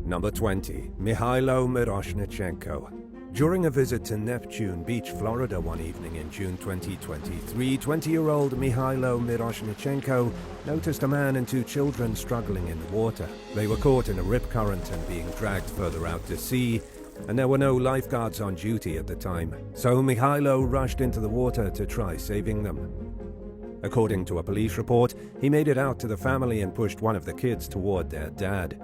Number 20. Mikhailo Miroshnichenko. During a visit to Neptune Beach, Florida one evening in June 2023, 20-year-old Mikhailo Miroshnichenko noticed a man and two children struggling in the water. They were caught in a rip current and being dragged further out to sea, and there were no lifeguards on duty at the time. So Mikhailo rushed into the water to try saving them. According to a police report, he made it out to the family and pushed one of the kids toward their dad.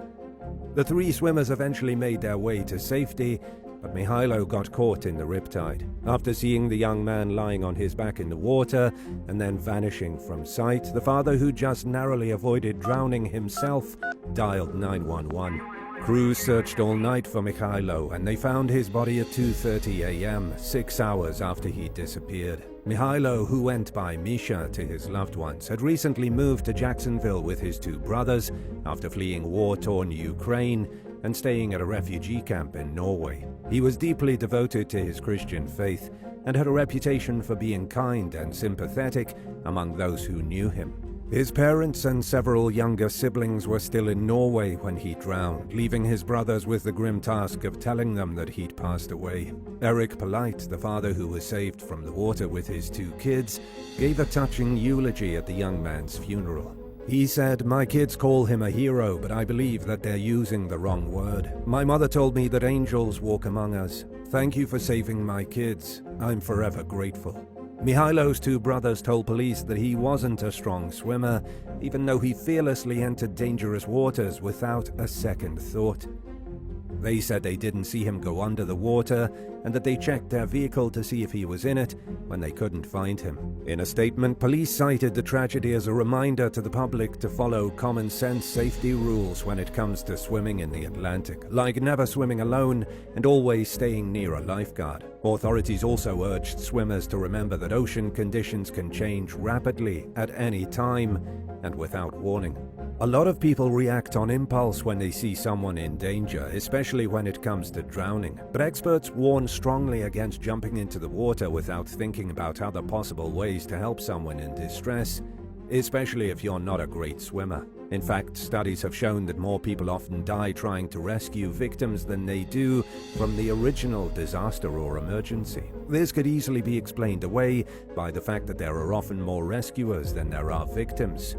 The three swimmers eventually made their way to safety, but Mikhailo got caught in the riptide. After seeing the young man lying on his back in the water and then vanishing from sight, the father, who just narrowly avoided drowning himself, dialed 911. Crews searched all night for Mikhailo, and they found his body at 2:30 a.m., 6 hours after he disappeared. Mikhailo, who went by Misha to his loved ones, had recently moved to Jacksonville with his two brothers after fleeing war-torn Ukraine and staying at a refugee camp in Norway. He was deeply devoted to his Christian faith and had a reputation for being kind and sympathetic among those who knew him. His parents and several younger siblings were still in Norway when he drowned, leaving his brothers with the grim task of telling them that he'd passed away. Eric Polite, the father who was saved from the water with his two kids, gave a touching eulogy at the young man's funeral. He said, "My kids call him a hero, but I believe that they're using the wrong word. My mother told me that angels walk among us. Thank you for saving my kids. I'm forever grateful." Mikhailo's two brothers told police that he wasn't a strong swimmer, even though he fearlessly entered dangerous waters without a second thought. They said they didn't see him go under the water and that they checked their vehicle to see if he was in it when they couldn't find him. In a statement, police cited the tragedy as a reminder to the public to follow common-sense safety rules when it comes to swimming in the Atlantic, like never swimming alone and always staying near a lifeguard. Authorities also urged swimmers to remember that ocean conditions can change rapidly at any time and without warning. A lot of people react on impulse when they see someone in danger, especially when it comes to drowning. But experts warn strongly against jumping into the water without thinking about other possible ways to help someone in distress, especially if you're not a great swimmer. In fact, studies have shown that more people often die trying to rescue victims than they do from the original disaster or emergency. This could easily be explained away by the fact that there are often more rescuers than there are victims.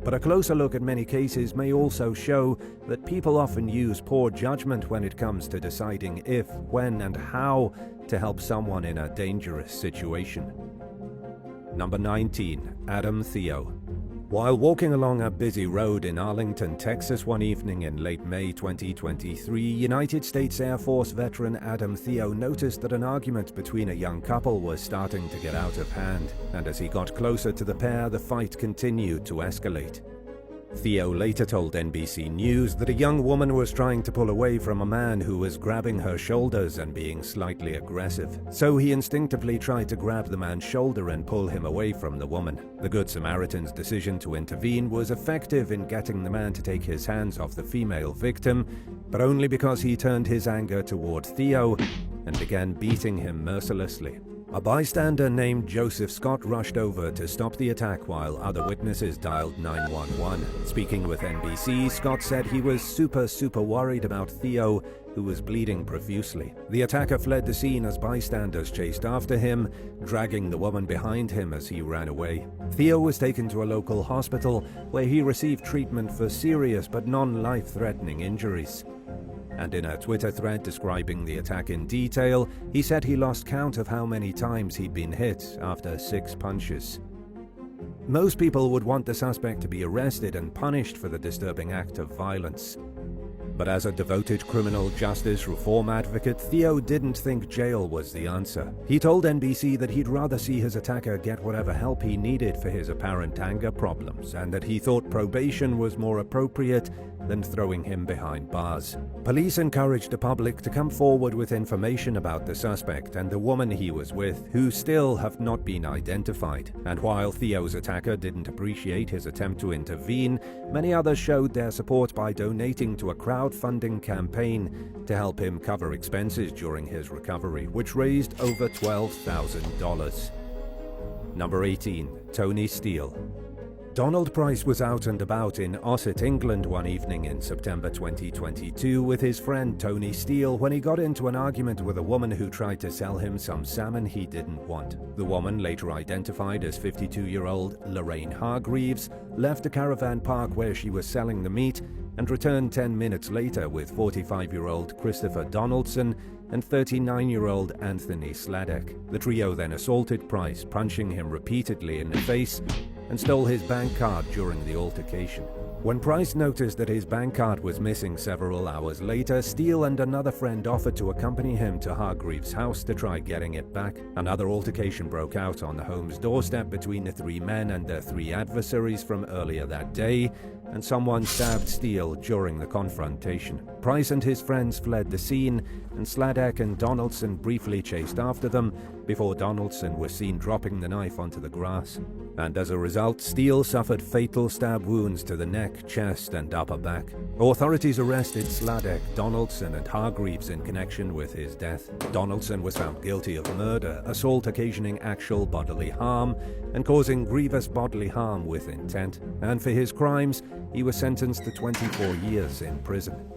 But a closer look at many cases may also show that people often use poor judgment when it comes to deciding if, when, and how to help someone in a dangerous situation. Number 19. Adam Theo. While walking along a busy road in Arlington, Texas one evening in late May 2023, United States Air Force veteran Adam Theo noticed that an argument between a young couple was starting to get out of hand, and as he got closer to the pair, the fight continued to escalate. Theo later told NBC News that a young woman was trying to pull away from a man who was grabbing her shoulders and being slightly aggressive. So he instinctively tried to grab the man's shoulder and pull him away from the woman. The Good Samaritan's decision to intervene was effective in getting the man to take his hands off the female victim, but only because he turned his anger toward Theo and began beating him mercilessly. A bystander named Joseph Scott rushed over to stop the attack while other witnesses dialed 911. Speaking with NBC, Scott said he was super worried about Theo, who was bleeding profusely. The attacker fled the scene as bystanders chased after him, dragging the woman behind him as he ran away. Theo was taken to a local hospital where he received treatment for serious but non-life-threatening injuries. And in a Twitter thread describing the attack in detail, he said he lost count of how many times he'd been hit after 6 punches. Most people would want the suspect to be arrested and punished for the disturbing act of violence. But as a devoted criminal justice reform advocate, Theo didn't think jail was the answer. He told NBC that he'd rather see his attacker get whatever help he needed for his apparent anger problems, and that he thought probation was more appropriate than throwing him behind bars. Police encouraged the public to come forward with information about the suspect and the woman he was with, who still have not been identified. And while Theo's attacker didn't appreciate his attempt to intervene, many others showed their support by donating to a crowdfunding campaign to help him cover expenses during his recovery, which raised over $12,000. Number 18. Tony Steele. Donald Price was out and about in Ossett, England one evening in September 2022 with his friend Tony Steele when he got into an argument with a woman who tried to sell him some salmon he didn't want. The woman, later identified as 52-year-old Lorraine Hargreaves, left a caravan park where she was selling the meat and returned 10 minutes later with 45-year-old Christopher Donaldson and 39-year-old Anthony Sladek. The trio then assaulted Price, punching him repeatedly in the face, and stole his bank card during the altercation. When Price noticed that his bank card was missing several hours later, Steele and another friend offered to accompany him to Hargreaves' house to try getting it back. Another altercation broke out on the home's doorstep between the three men and their three adversaries from earlier that day, and someone stabbed Steele during the confrontation. Price and his friends fled the scene, and Sladek and Donaldson briefly chased after them before Donaldson was seen dropping the knife onto the grass. And as a result, Steele suffered fatal stab wounds to the neck, chest, and upper back. Authorities arrested Sladek, Donaldson, and Hargreaves in connection with his death. Donaldson was found guilty of murder, assault occasioning actual bodily harm, and causing grievous bodily harm with intent. And for his crimes, he was sentenced to 24 years in prison.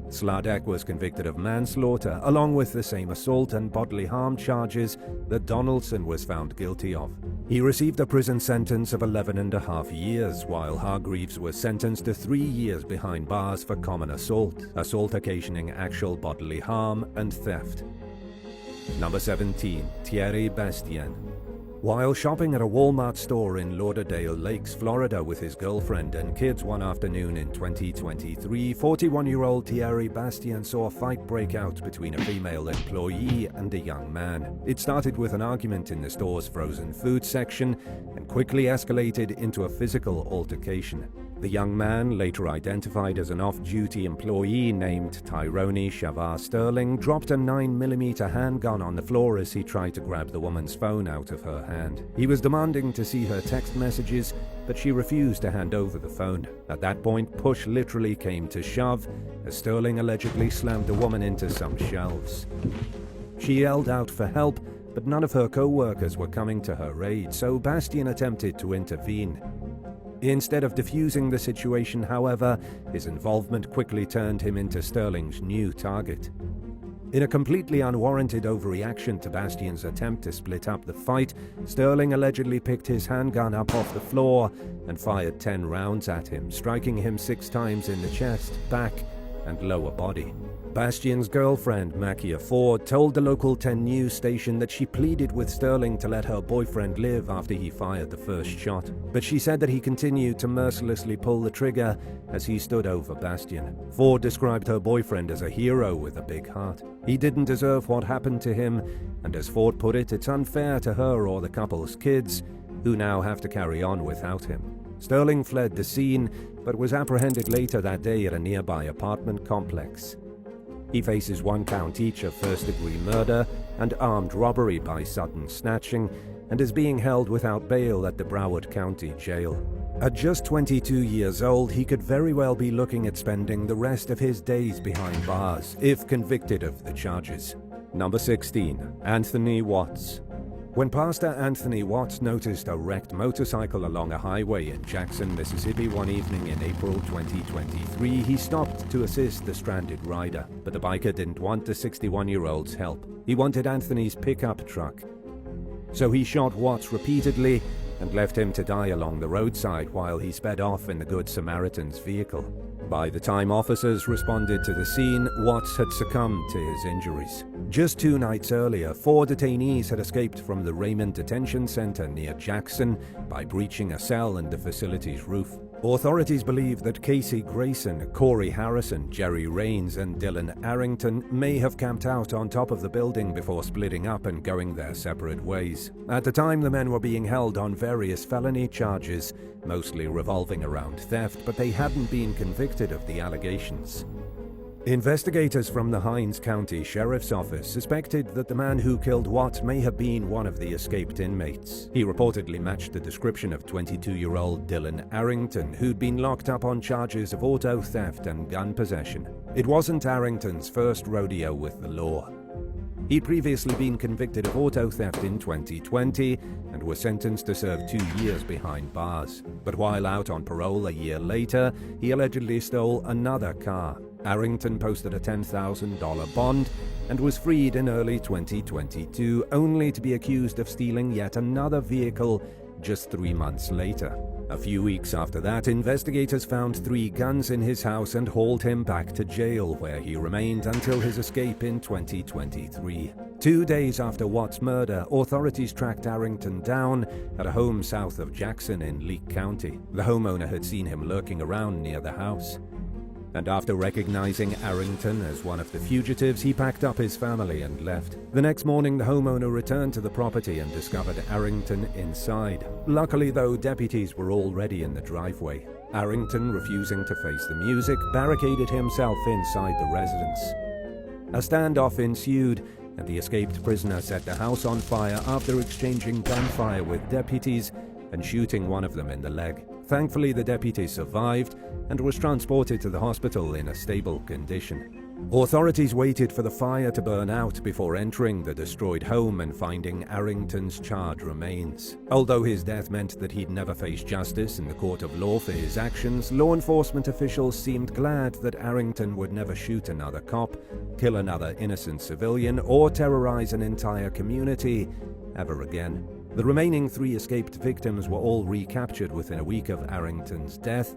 Sladek was convicted of manslaughter, along with the same assault and bodily harm charges that Donaldson was found guilty of. He received a prison sentence of 11.5 years, while Hargreaves was sentenced to 3 years behind bars for common assault occasioning actual bodily harm, and theft. Number 17. Thierry Bastien. While shopping at a Walmart store in Lauderdale Lakes, Florida with his girlfriend and kids one afternoon in 2023, 41-year-old Thierry Bastien saw a fight break out between a female employee and a young man. It started with an argument in the store's frozen food section and quickly escalated into a physical altercation. The young man, later identified as an off-duty employee named Tyrone Shavar Sterling, dropped a 9mm handgun on the floor as he tried to grab the woman's phone out of her hand. He was demanding to see her text messages, but she refused to hand over the phone. At that point, push literally came to shove, as Sterling allegedly slammed the woman into some shelves. She yelled out for help, but none of her co-workers were coming to her aid, so Bastien attempted to intervene. Instead of diffusing the situation, however, his involvement quickly turned him into Sterling's new target. In a completely unwarranted overreaction to Bastien's attempt to split up the fight, Sterling allegedly picked his handgun up off the floor and fired 10 rounds at him, striking him 6 times in the chest, back, and lower body. Bastien's girlfriend, Makia Ford, told the local 10 News station that she pleaded with Sterling to let her boyfriend live after he fired the first shot, but she said that he continued to mercilessly pull the trigger as he stood over Bastien. Ford described her boyfriend as a hero with a big heart. He didn't deserve what happened to him, and as Ford put it, it's unfair to her or the couple's kids, who now have to carry on without him. Sterling fled the scene, but was apprehended later that day at a nearby apartment complex. He faces 1 count each of first-degree murder and armed robbery by sudden snatching, and is being held without bail at the Broward County Jail. At just 22 years old, he could very well be looking at spending the rest of his days behind bars, if convicted of the charges. Number 16. Anthony Watts. When Pastor Anthony Watts noticed a wrecked motorcycle along a highway in Jackson, Mississippi one evening in April 2023, he stopped to assist the stranded rider. But the biker didn't want the 61-year-old's help. He wanted Anthony's pickup truck. So he shot Watts repeatedly and left him to die along the roadside while he sped off in the Good Samaritan's vehicle. By the time officers responded to the scene, Watts had succumbed to his injuries. Just 2 nights earlier, 4 detainees had escaped from the Raymond Detention Center near Jackson by breaching a cell in the facility's roof. Authorities believe that Casey Grayson, Corey Harrison, Jerry Rains, and Dylan Arrington may have camped out on top of the building before splitting up and going their separate ways. At the time, the men were being held on various felony charges, mostly revolving around theft, but they hadn't been convicted of the allegations. Investigators from the Hinds County Sheriff's Office suspected that the man who killed Watt may have been one of the escaped inmates. He reportedly matched the description of 22-year-old Dylan Arrington, who'd been locked up on charges of auto theft and gun possession. It wasn't Arrington's first rodeo with the law. He'd previously been convicted of auto theft in 2020 and was sentenced to serve 2 years behind bars. But while out on parole a year later, he allegedly stole another car. Arrington posted a $10,000 bond and was freed in early 2022, only to be accused of stealing yet another vehicle just 3 months later. A few weeks after that, investigators found 3 guns in his house and hauled him back to jail, where he remained until his escape in 2023. 2 days after Watt's murder, authorities tracked Arrington down at a home south of Jackson in Leake County. The homeowner had seen him lurking around near the house. And after recognizing Arrington as one of the fugitives, he packed up his family and left. The next morning, the homeowner returned to the property and discovered Arrington inside. Luckily, though, deputies were already in the driveway. Arrington, refusing to face the music, barricaded himself inside the residence. A standoff ensued, and the escaped prisoner set the house on fire after exchanging gunfire with deputies and shooting one of them in the leg. Thankfully, the deputy survived and was transported to the hospital in a stable condition. Authorities waited for the fire to burn out before entering the destroyed home and finding Arrington's charred remains. Although his death meant that he'd never face justice in the court of law for his actions, law enforcement officials seemed glad that Arrington would never shoot another cop, kill another innocent civilian, or terrorize an entire community ever again. The remaining 3 escaped victims were all recaptured within a week of Arrington's death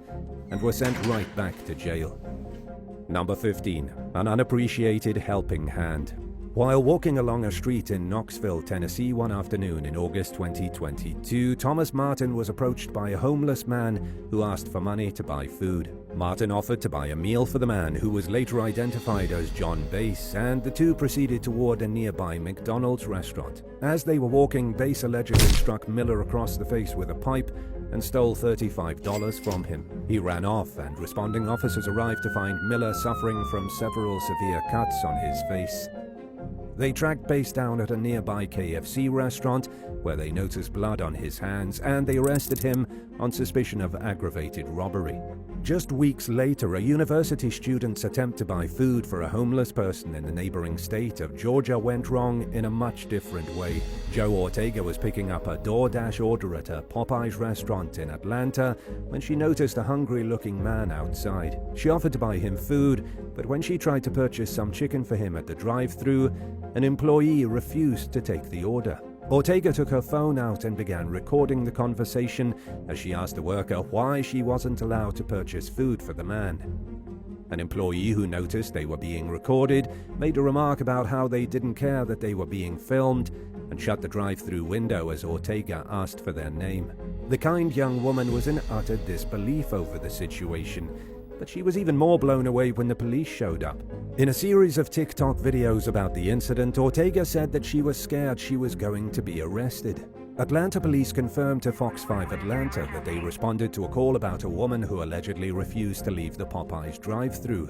and were sent right back to jail. Number 15. An unappreciated helping hand. While walking along a street in Knoxville, Tennessee one afternoon in August 2022, Thomas Martin was approached by a homeless man who asked for money to buy food. Martin offered to buy a meal for the man, who was later identified as John Bass, and the two proceeded toward a nearby McDonald's restaurant. As they were walking, Bass allegedly struck Miller across the face with a pipe and stole $35 from him. He ran off, and responding officers arrived to find Miller suffering from several severe cuts on his face. They tracked Bass down at a nearby KFC restaurant, where they noticed blood on his hands, and they arrested him on suspicion of aggravated robbery. Just weeks later, a university student's attempt to buy food for a homeless person in the neighboring state of Georgia went wrong in a much different way. Joe Ortega was picking up a DoorDash order at a Popeyes restaurant in Atlanta when she noticed a hungry-looking man outside. She offered to buy him food, but when she tried to purchase some chicken for him at the drive-thru, an employee refused to take the order. Ortega took her phone out and began recording the conversation as she asked the worker why she wasn't allowed to purchase food for the man. An employee who noticed they were being recorded made a remark about how they didn't care that they were being filmed and shut the drive-thru window as Ortega asked for their name. The kind young woman was in utter disbelief over the situation, but she was even more blown away when the police showed up. In a series of TikTok videos about the incident, Ortega said that she was scared she was going to be arrested. Atlanta police confirmed to Fox 5 Atlanta that they responded to a call about a woman who allegedly refused to leave the Popeyes drive-thru.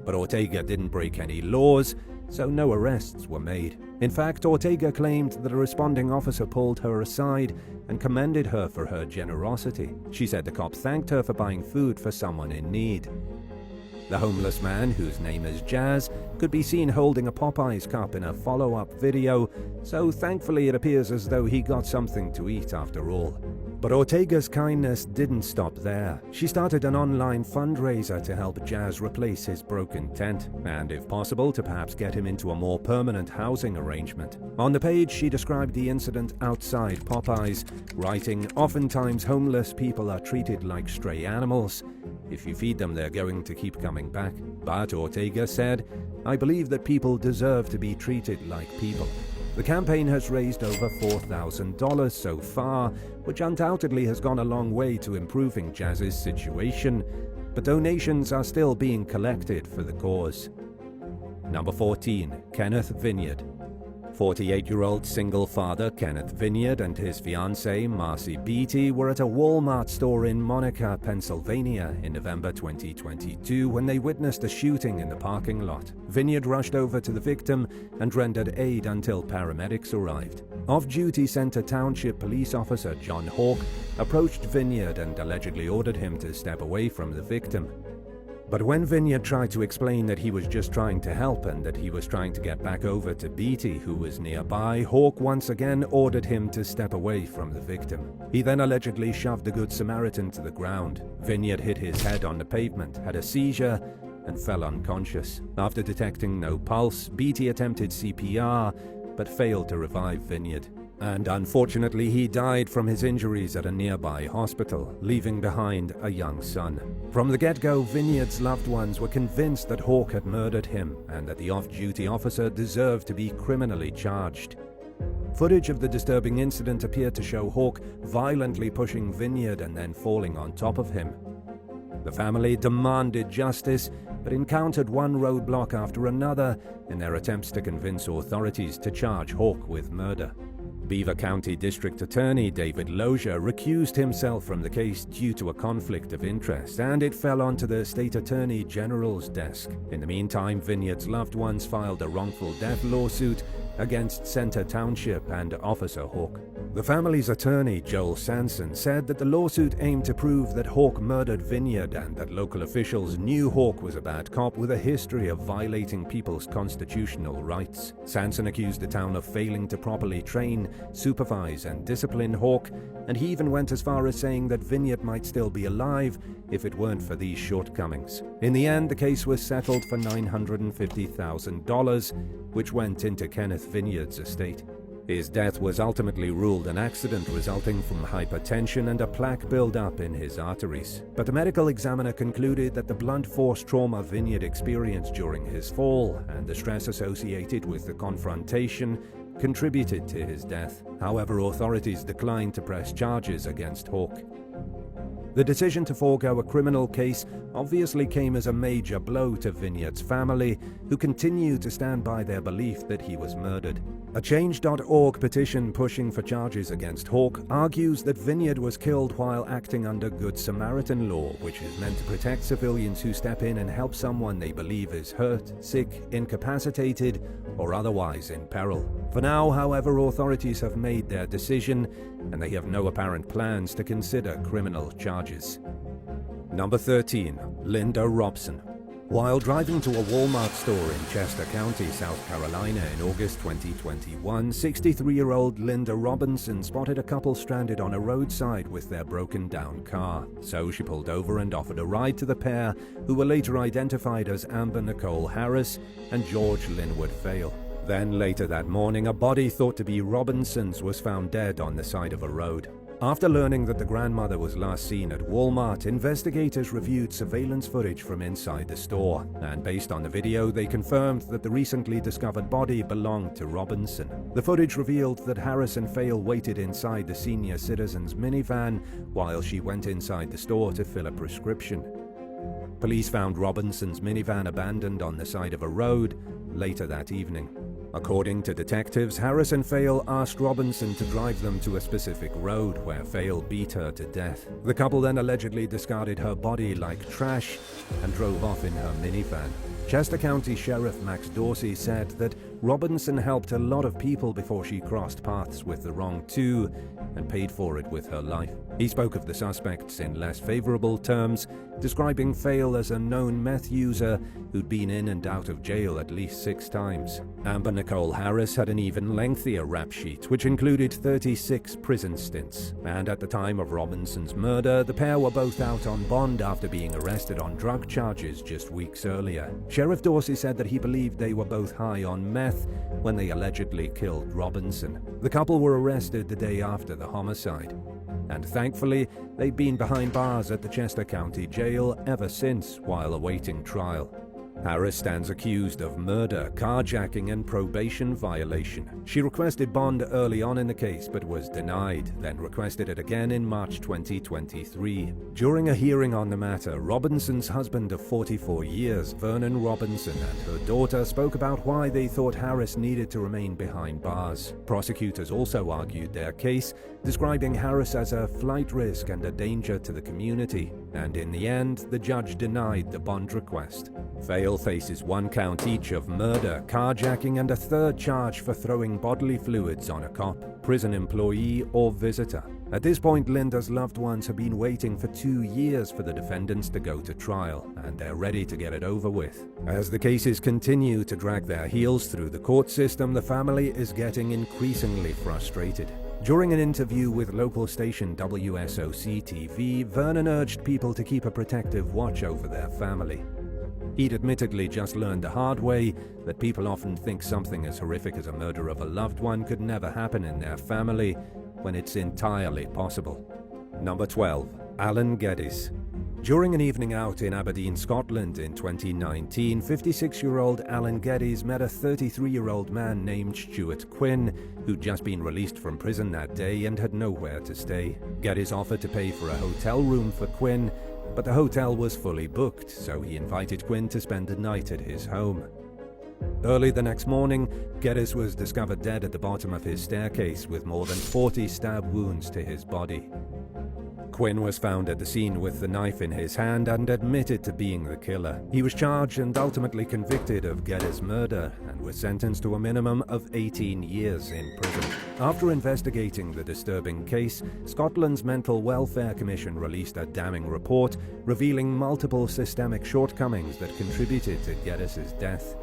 But Ortega didn't break any laws, so no arrests were made. In fact, Ortega claimed that a responding officer pulled her aside and commended her for her generosity. She said the cop thanked her for buying food for someone in need. The homeless man, whose name is Jazz, could be seen holding a Popeyes cup in a follow-up video, so thankfully it appears as though he got something to eat after all. But Ortega's kindness didn't stop there. She started an online fundraiser to help Jazz replace his broken tent, and if possible, to perhaps get him into a more permanent housing arrangement. On the page, she described the incident outside Popeyes, writing, "Oftentimes homeless people are treated like stray animals. If you feed them, they're going to keep coming back." But Ortega said, "I believe that people deserve to be treated like people." The campaign has raised over $4,000 so far, which undoubtedly has gone a long way to improving Jazz's situation, but donations are still being collected for the cause. Number 14. Kenneth Vineyard. 48-year-old single father Kenneth Vineyard and his fiancée Marcy Beatty were at a Walmart store in Monica, Pennsylvania in November 2022 when they witnessed a shooting in the parking lot. Vineyard rushed over to the victim and rendered aid until paramedics arrived. Off-duty Center Township police officer John Hawk approached Vineyard and allegedly ordered him to step away from the victim. But when Vineyard tried to explain that he was just trying to help and that he was trying to get back over to Beatty, who was nearby, Hawk once again ordered him to step away from the victim. He then allegedly shoved the Good Samaritan to the ground. Vineyard hit his head on the pavement, had a seizure, and fell unconscious. After detecting no pulse, Beatty attempted CPR, but failed to revive Vineyard. And unfortunately, he died from his injuries at a nearby hospital, leaving behind a young son. From the get-go, Vineyard's loved ones were convinced that Hawk had murdered him and that the off-duty officer deserved to be criminally charged. Footage of the disturbing incident appeared to show Hawk violently pushing Vineyard and then falling on top of him. The family demanded justice, but encountered one roadblock after another in their attempts to convince authorities to charge Hawk with murder. Beaver County District Attorney David Lozier recused himself from the case due to a conflict of interest, and it fell onto the State Attorney General's desk. In the meantime, Vineyard's loved ones filed a wrongful death lawsuit against Center Township and Officer Hawk. The family's attorney, Joel Sanson, said that the lawsuit aimed to prove that Hawk murdered Vineyard and that local officials knew Hawk was a bad cop with a history of violating people's constitutional rights. Sanson accused the town of failing to properly train, supervise, and discipline Hawk, and he even went as far as saying that Vineyard might still be alive if it weren't for these shortcomings. In the end, the case was settled for $950,000, which went into Kenneth Vineyard's estate. His death was ultimately ruled an accident resulting from hypertension and a plaque build-up in his arteries. But the medical examiner concluded that the blunt force trauma Vineyard experienced during his fall and the stress associated with the confrontation contributed to his death. However, authorities declined to press charges against Hawk. The decision to forego a criminal case obviously came as a major blow to Vineyard's family, who continue to stand by their belief that he was murdered. A Change.org petition pushing for charges against Hawk argues that Vineyard was killed while acting under Good Samaritan law, which is meant to protect civilians who step in and help someone they believe is hurt, sick, incapacitated, or otherwise in peril. For now, however, authorities have made their decision, and they have no apparent plans to consider criminal charges. Number 13. Linda Robson. While driving to a Walmart store in Chester County, South Carolina in August 2021, 63-year-old Linda Robinson spotted a couple stranded on a roadside with their broken-down car. So she pulled over and offered a ride to the pair, who were later identified as Amber Nicole Harris and George Linwood Fail. Then later that morning, a body thought to be Robinson's was found dead on the side of a road. After learning that the grandmother was last seen at Walmart, investigators reviewed surveillance footage from inside the store, and based on the video, they confirmed that the recently discovered body belonged to Robinson. The footage revealed that Harris and Fail waited inside the senior citizen's minivan while she went inside the store to fill a prescription. Police found Robinson's minivan abandoned on the side of a road later that evening. According to detectives, Harris and Fail asked Robinson to drive them to a specific road where Fail beat her to death. The couple then allegedly discarded her body like trash and drove off in her minivan. Chester County Sheriff Max Dorsey said that Robinson helped a lot of people before she crossed paths with the wrong two and paid for it with her life. He spoke of the suspects in less favorable terms, describing Fail as a known meth user who'd been in and out of jail at least 6 times. Amber Nicole Harris had an even lengthier rap sheet, which included 36 prison stints. And at the time of Robinson's murder, the pair were both out on bond after being arrested on drug charges just weeks earlier. Sheriff Dorsey said that he believed they were both high on meth when they allegedly killed Robinson. The couple were arrested the day after the homicide, and thankfully, they've been behind bars at the Chester County Jail ever since while awaiting trial. Harris stands accused of murder, carjacking, and probation violation. She requested bond early on in the case but was denied, then requested it again in March 2023. During a hearing on the matter, Robinson's husband of 44 years, Vernon Robinson, and her daughter spoke about why they thought Harris needed to remain behind bars. Prosecutors also argued their case, describing Harris as a flight risk and a danger to the community, and in the end, the judge denied the bond request. Fail faces 1 count each of murder, carjacking, and a 3rd charge for throwing bodily fluids on a cop, prison employee, or visitor. At this point, Linda's loved ones have been waiting for 2 years for the defendants to go to trial, and they're ready to get it over with. As the cases continue to drag their heels through the court system, the family is getting increasingly frustrated. During an interview with local station WSOC-TV, Vernon urged people to keep a protective watch over their family. He'd admittedly just learned the hard way that people often think something as horrific as a murder of a loved one could never happen in their family, when it's entirely possible. Number 12. Alan Geddes. During an evening out in Aberdeen, Scotland in 2019, 56-year-old Alan Geddes met a 33-year-old man named Stuart Quinn, who'd just been released from prison that day and had nowhere to stay. Geddes offered to pay for a hotel room for Quinn, but the hotel was fully booked, so he invited Quinn to spend the night at his home. Early the next morning, Geddes was discovered dead at the bottom of his staircase with more than 40 stab wounds to his body. Quinn was found at the scene with the knife in his hand and admitted to being the killer. He was charged and ultimately convicted of Geddes' murder and was sentenced to a minimum of 18 years in prison. After investigating the disturbing case, Scotland's Mental Welfare Commission released a damning report revealing multiple systemic shortcomings that contributed to Geddes' death.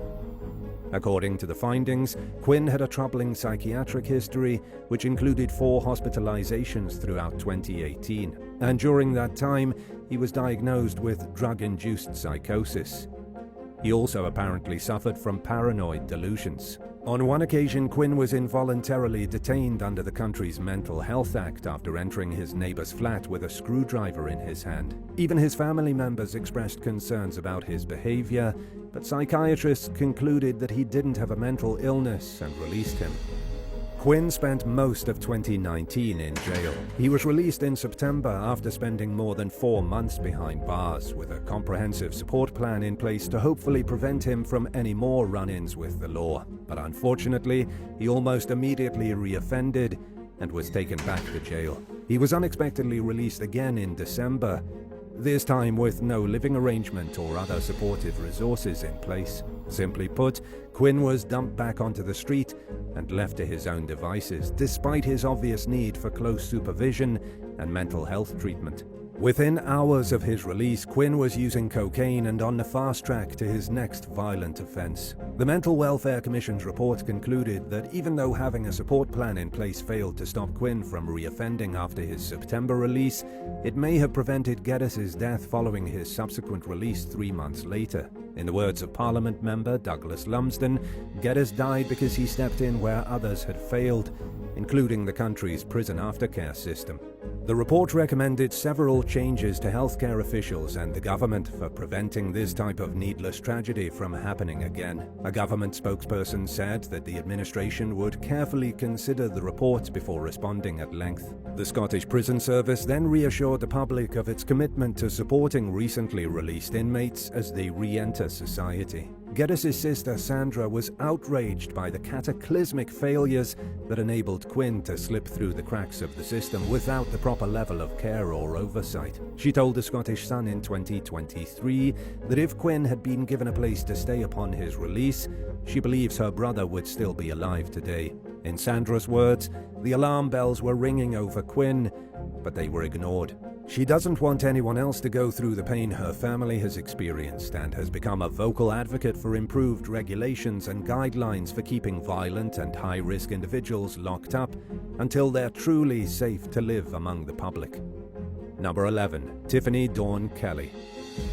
According to the findings, Quinn had a troubling psychiatric history, which included 4 hospitalizations throughout 2018. And during that time, he was diagnosed with drug-induced psychosis. He also apparently suffered from paranoid delusions. On one occasion, Quinn was involuntarily detained under the country's Mental Health Act after entering his neighbor's flat with a screwdriver in his hand. Even his family members expressed concerns about his behavior, but psychiatrists concluded that he didn't have a mental illness and released him. Quinn spent most of 2019 in jail. He was released in September after spending more than 4 months behind bars, with a comprehensive support plan in place to hopefully prevent him from any more run-ins with the law. But unfortunately, he almost immediately reoffended and was taken back to jail. He was unexpectedly released again in December, this time with no living arrangement or other supportive resources in place. Simply put, Quinn was dumped back onto the street and left to his own devices, despite his obvious need for close supervision and mental health treatment. Within hours of his release, Quinn was using cocaine and on the fast track to his next violent offense. The Mental Welfare Commission's report concluded that even though having a support plan in place failed to stop Quinn from reoffending after his September release, it may have prevented Geddes' death following his subsequent release 3 months later. In the words of Parliament member Douglas Lumsden, Geddes died because he stepped in where others had failed, including the country's prison aftercare system. The report recommended several changes to healthcare officials and the government for preventing this type of needless tragedy from happening again. A government spokesperson said that the administration would carefully consider the report before responding at length. The Scottish Prison Service then reassured the public of its commitment to supporting recently released inmates as they re-enter society. Geddes' sister Sandra was outraged by the cataclysmic failures that enabled Quinn to slip through the cracks of the system without the proper level of care or oversight. She told the Scottish Sun in 2023 that if Quinn had been given a place to stay upon his release, she believes her brother would still be alive today. In Sandra's words, the alarm bells were ringing over Quinn, but they were ignored. She doesn't want anyone else to go through the pain her family has experienced and has become a vocal advocate for improved regulations and guidelines for keeping violent and high-risk individuals locked up until they're truly safe to live among the public. Number 11. Tiffany Dawn Kelly.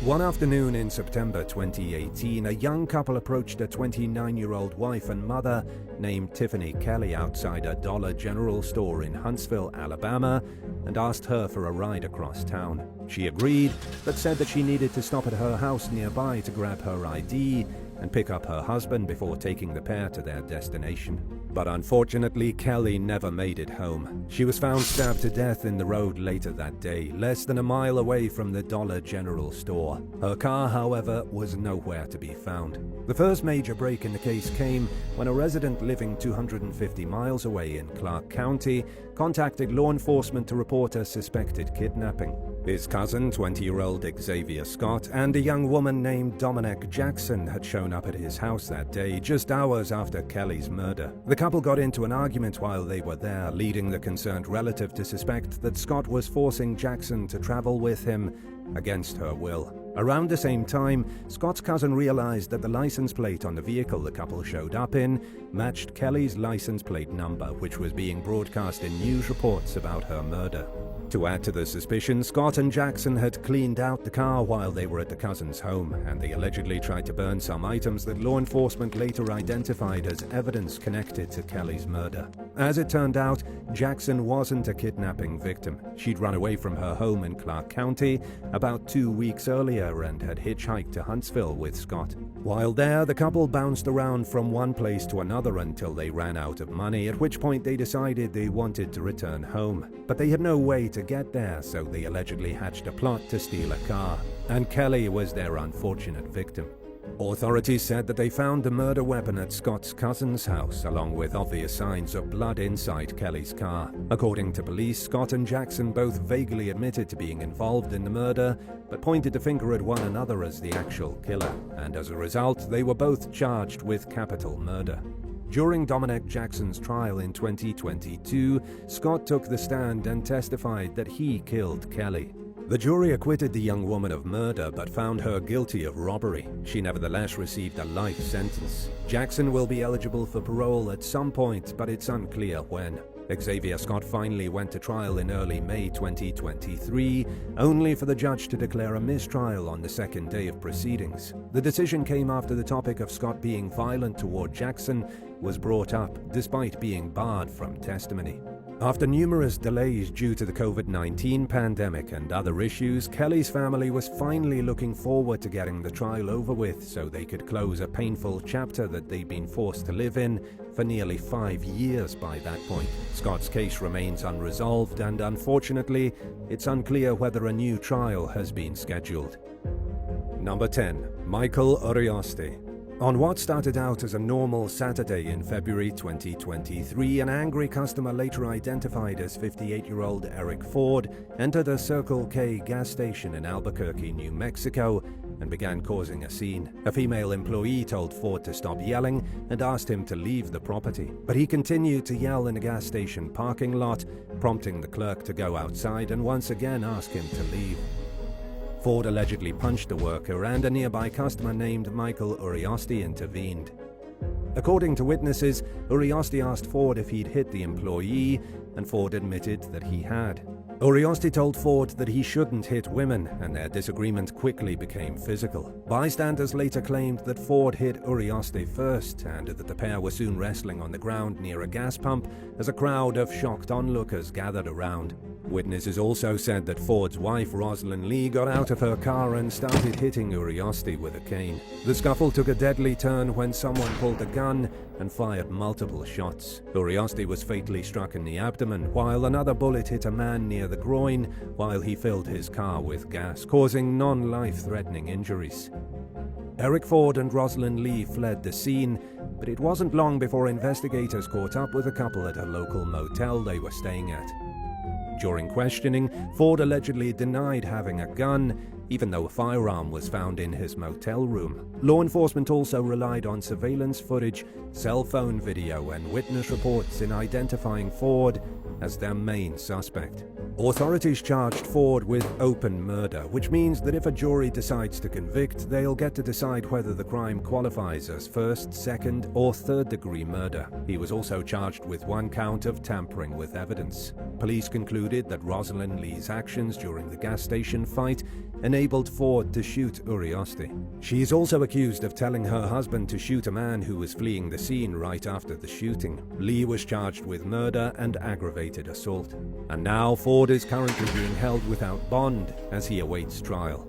One afternoon in September 2018, a young couple approached a 29-year-old wife and mother named Tiffany Kelly outside a Dollar General store in Huntsville, Alabama, and asked her for a ride across town. She agreed, but said that she needed to stop at her house nearby to grab her ID and pick up her husband before taking the pair to their destination. But unfortunately, Kelly never made it home. She was found stabbed to death in the road later that day, less than a mile away from the Dollar General store. Her car, however, was nowhere to be found. The first major break in the case came when a resident living 250 miles away in Clark County contacted law enforcement to report a suspected kidnapping. His cousin, 20-year-old Xavier Scott, and a young woman named Dominic Jackson had shown up at his house that day, just hours after Kelly's murder. The couple got into an argument while they were there, leading the concerned relative to suspect that Scott was forcing Jackson to travel with him against her will. Around the same time, Scott's cousin realized that the license plate on the vehicle the couple showed up in matched Kelly's license plate number, which was being broadcast in news reports about her murder. To add to the suspicion, Scott and Jackson had cleaned out the car while they were at the cousin's home, and they allegedly tried to burn some items that law enforcement later identified as evidence connected to Kelly's murder. As it turned out, Jackson wasn't a kidnapping victim. She'd run away from her home in Clark County about 2 weeks earlier and had hitchhiked to Huntsville with Scott. While there, the couple bounced around from one place to another until they ran out of money, at which point they decided they wanted to return home. But they had no way to get there, so they allegedly hatched a plot to steal a car, and Kelly was their unfortunate victim. Authorities said that they found the murder weapon at Scott's cousin's house, along with obvious signs of blood inside Kelly's car. According to police, Scott and Jackson both vaguely admitted to being involved in the murder, but pointed the finger at one another as the actual killer, and as a result, they were both charged with capital murder. During Dominic Jackson's trial in 2022, Scott took the stand and testified that he killed Kelly. The jury acquitted the young woman of murder but found her guilty of robbery. She nevertheless received a life sentence. Jackson will be eligible for parole at some point, but it's unclear when. Xavier Scott finally went to trial in early May 2023, only for the judge to declare a mistrial on the second day of proceedings. The decision came after the topic of Scott being violent toward Jackson was brought up, despite being barred from testimony. After numerous delays due to the COVID-19 pandemic and other issues, Kelly's family was finally looking forward to getting the trial over with so they could close a painful chapter that they'd been forced to live in for nearly 5 years by that point. Scott's case remains unresolved, and unfortunately, it's unclear whether a new trial has been scheduled. Number 10. Michael Urioste. On what started out as a normal Saturday in February 2023, an angry customer later identified as 58-year-old Eric Ford entered a Circle K gas station in Albuquerque, New Mexico, and began causing a scene. A female employee told Ford to stop yelling and asked him to leave the property, but he continued to yell in a gas station parking lot, prompting the clerk to go outside and once again ask him to leave. Ford allegedly punched the worker, and a nearby customer named Michael Urioste intervened. According to witnesses, Urioste asked Ford if he'd hit the employee, and Ford admitted that he had. Urioste told Ford that he shouldn't hit women, and their disagreement quickly became physical. Bystanders later claimed that Ford hit Urioste first, and that the pair were soon wrestling on the ground near a gas pump as a crowd of shocked onlookers gathered around. Witnesses also said that Ford's wife, Rosalind Lee, got out of her car and started hitting Urioste with a cane. The scuffle took a deadly turn when someone pulled a gun and fired multiple shots. Urioste was fatally struck in the abdomen, while another bullet hit a man near the groin while he filled his car with gas, causing non-life-threatening injuries. Eric Ford and Rosalind Lee fled the scene, but it wasn't long before investigators caught up with a couple at a local motel they were staying at. During questioning, Ford allegedly denied having a gun, even though a firearm was found in his motel room. Law enforcement also relied on surveillance footage, cell phone video, and witness reports in identifying Ford as their main suspect. Authorities charged Ford with open murder, which means that if a jury decides to convict, they'll get to decide whether the crime qualifies as first, second, or third-degree murder. He was also charged with 1 count of tampering with evidence. Police concluded that Rosalind Lee's actions during the gas station fight enabled Ford to shoot Urioste. She is also accused of telling her husband to shoot a man who was fleeing the scene right after the shooting. Lee was charged with murder and aggravated assault. And now Ford is currently being held without bond as he awaits trial.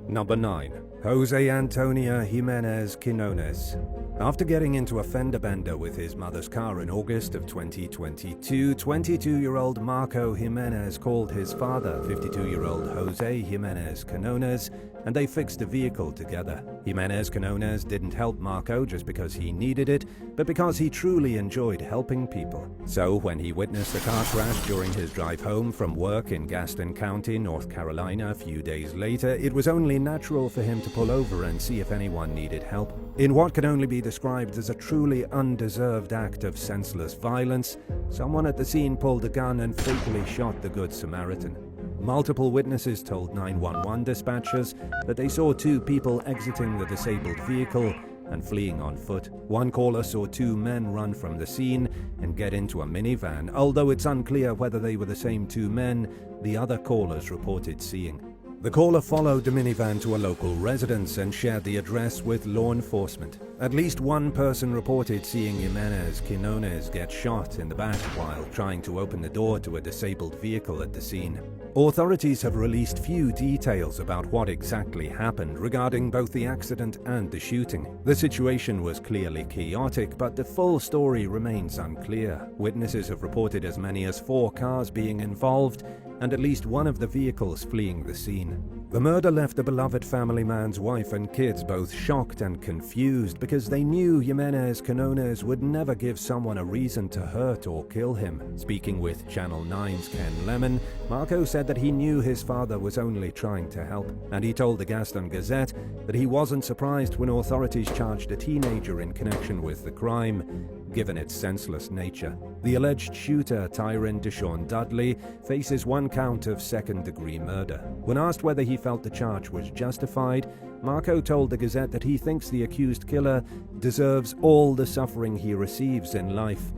Number 9. Jose Antonio Jimenez Quinones. After getting into a fender bender with his mother's car in August of 2022, 22-year-old Marco Jimenez called his father, 52-year-old Jose Jimenez Quinones, and they fixed the vehicle together. Jimenez Quinones didn't help Marco just because he needed it, but because he truly enjoyed helping people. So when he witnessed a car crash during his drive home from work in Gaston County, North Carolina a few days later, it was only natural for him to pull over and see if anyone needed help. In what can only be described as a truly undeserved act of senseless violence, someone at the scene pulled a gun and fatally shot the Good Samaritan. Multiple witnesses told 911 dispatchers that they saw two people exiting the disabled vehicle and fleeing on foot. One caller saw two men run from the scene and get into a minivan. Although it's unclear whether they were the same two men, the other callers reported seeing. The caller followed the minivan to a local residence and shared the address with law enforcement. At least one person reported seeing Jimenez Quinones get shot in the back while trying to open the door to a disabled vehicle at the scene. Authorities have released few details about what exactly happened regarding both the accident and the shooting. The situation was clearly chaotic, but the full story remains unclear. Witnesses have reported as many as 4 cars being involved and at least one of the vehicles fleeing the scene. The murder left the beloved family man's wife and kids both shocked and confused because they knew Jimenez Quinones would never give someone a reason to hurt or kill him. Speaking with Channel 9's Ken Lemon, Marco said that he knew his father was only trying to help, and he told the Gaston Gazette that he wasn't surprised when authorities charged a teenager in connection with the crime, given its senseless nature. The alleged shooter, Tyron Deshaun Dudley, faces 1 count of second-degree murder. When asked whether he felt the charge was justified, Marco told the Gazette that he thinks the accused killer deserves all the suffering he receives in life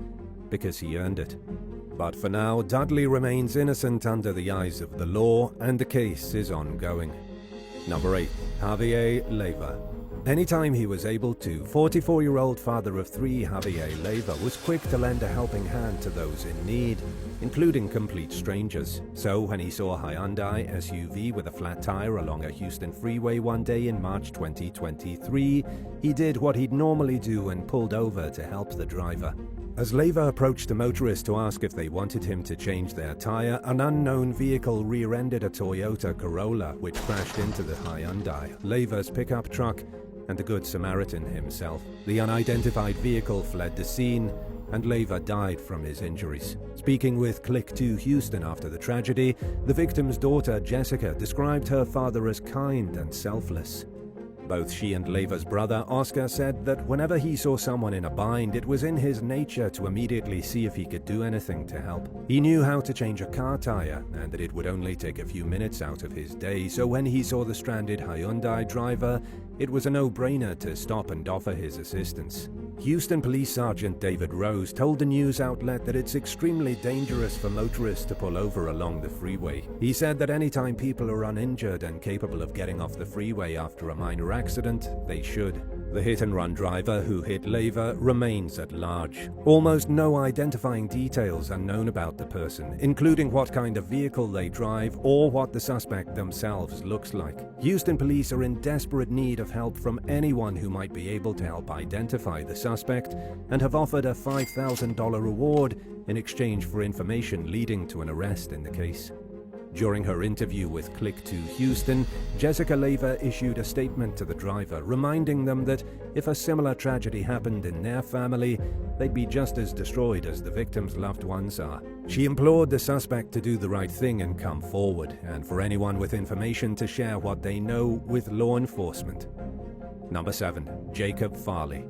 because he earned it. But for now, Dudley remains innocent under the eyes of the law, and the case is ongoing. Number 8. Javier Leiva. Anytime he was able to, 44-year-old father of 3 Javier Leiva was quick to lend a helping hand to those in need, including complete strangers. So when he saw a Hyundai SUV with a flat tire along a Houston freeway one day in March 2023, he did what he'd normally do and pulled over to help the driver. As Leiva approached the motorist to ask if they wanted him to change their tire, an unknown vehicle rear-ended a Toyota Corolla, which crashed into the Hyundai, Leiva's pickup truck, and the Good Samaritan himself. The unidentified vehicle fled the scene, and Leiva died from his injuries. Speaking with Click 2 Houston after the tragedy, the victim's daughter, Jessica, described her father as kind and selfless. Both she and Leiva's brother, Oscar, said that whenever he saw someone in a bind, it was in his nature to immediately see if he could do anything to help. He knew how to change a car tire, and that it would only take a few minutes out of his day, so when he saw the stranded Hyundai driver, it was a no-brainer to stop and offer his assistance. Houston Police Sergeant David Rose told the news outlet that it's extremely dangerous for motorists to pull over along the freeway. He said that anytime people are uninjured and capable of getting off the freeway after a minor accident, they should. The hit-and-run driver who hit Leiva remains at large. Almost no identifying details are known about the person, including what kind of vehicle they drive or what the suspect themselves looks like. Houston police are in desperate need of help from anyone who might be able to help identify the suspect and have offered a $5,000 reward in exchange for information leading to an arrest in the case. During her interview with Click 2 Houston, Jessica Leiva issued a statement to the driver, reminding them that if a similar tragedy happened in their family, they'd be just as destroyed as the victim's loved ones are. She implored the suspect to do the right thing and come forward, and for anyone with information to share what they know with law enforcement. Number 7. Jacob Farley.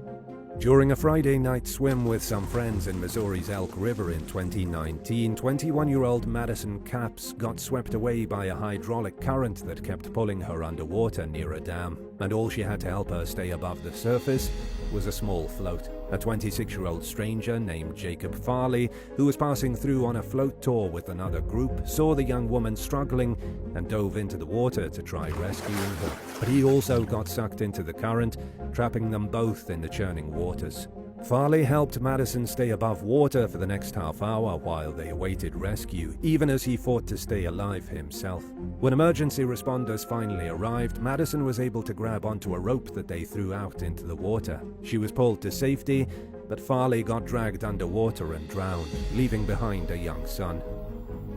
During a Friday night swim with some friends in Missouri's Elk River in 2019, 21-year-old Madison Capps got swept away by a hydraulic current that kept pulling her underwater near a dam, and all she had to help her stay above the surface was a small float. A 26-year-old stranger named Jacob Farley, who was passing through on a float tour with another group, saw the young woman struggling and dove into the water to try rescuing her. But he also got sucked into the current, trapping them both in the churning waters. Farley helped Madison stay above water for the next half hour while they awaited rescue, even as he fought to stay alive himself. When emergency responders finally arrived, Madison was able to grab onto a rope that they threw out into the water. She was pulled to safety, but Farley got dragged underwater and drowned, leaving behind a young son.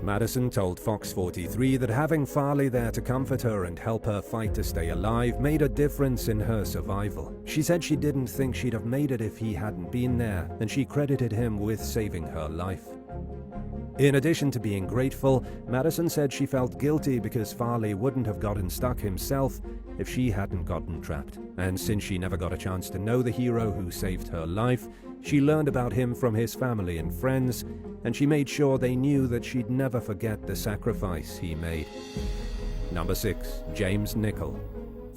Madison told Fox 43 that having Farley there to comfort her and help her fight to stay alive made a difference in her survival. She said she didn't think she'd have made it if he hadn't been there, and she credited him with saving her life. In addition to being grateful, Madison said she felt guilty because Farley wouldn't have gotten stuck himself if she hadn't gotten trapped. And since she never got a chance to know the hero who saved her life, she learned about him from his family and friends, and she made sure they knew that she'd never forget the sacrifice he made. Number 6. James Nichol.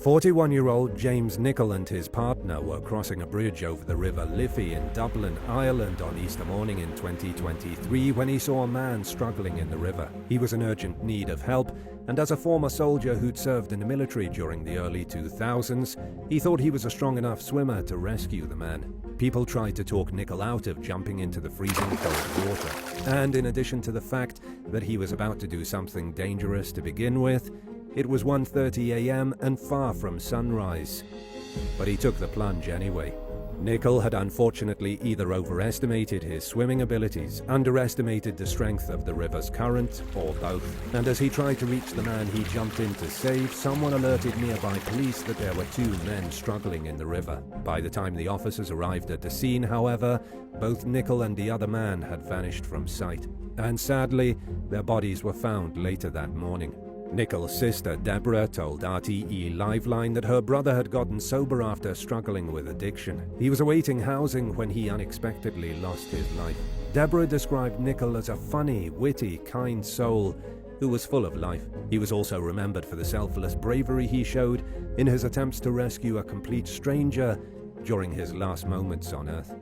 41-year-old James Nichol and his partner were crossing a bridge over the River Liffey in Dublin, Ireland on Easter morning in 2023 when he saw a man struggling in the river. He was in urgent need of help, and as a former soldier who'd served in the military during the early 2000s, he thought he was a strong enough swimmer to rescue the man. People tried to talk Nichol out of jumping into the freezing cold water, and in addition to the fact that he was about to do something dangerous to begin with, it was 1:30 a.m. and far from sunrise. But he took the plunge anyway. Nichol had unfortunately either overestimated his swimming abilities, underestimated the strength of the river's current, or both. And as he tried to reach the man he jumped in to save, someone alerted nearby police that there were 2 men struggling in the river. By the time the officers arrived at the scene, however, both Nichol and the other man had vanished from sight. And sadly, their bodies were found later that morning. Nichol's sister, Deborah, told RTE Liveline that her brother had gotten sober after struggling with addiction. He was awaiting housing when he unexpectedly lost his life. Deborah described Nichol as a funny, witty, kind soul who was full of life. He was also remembered for the selfless bravery he showed in his attempts to rescue a complete stranger during his last moments on Earth.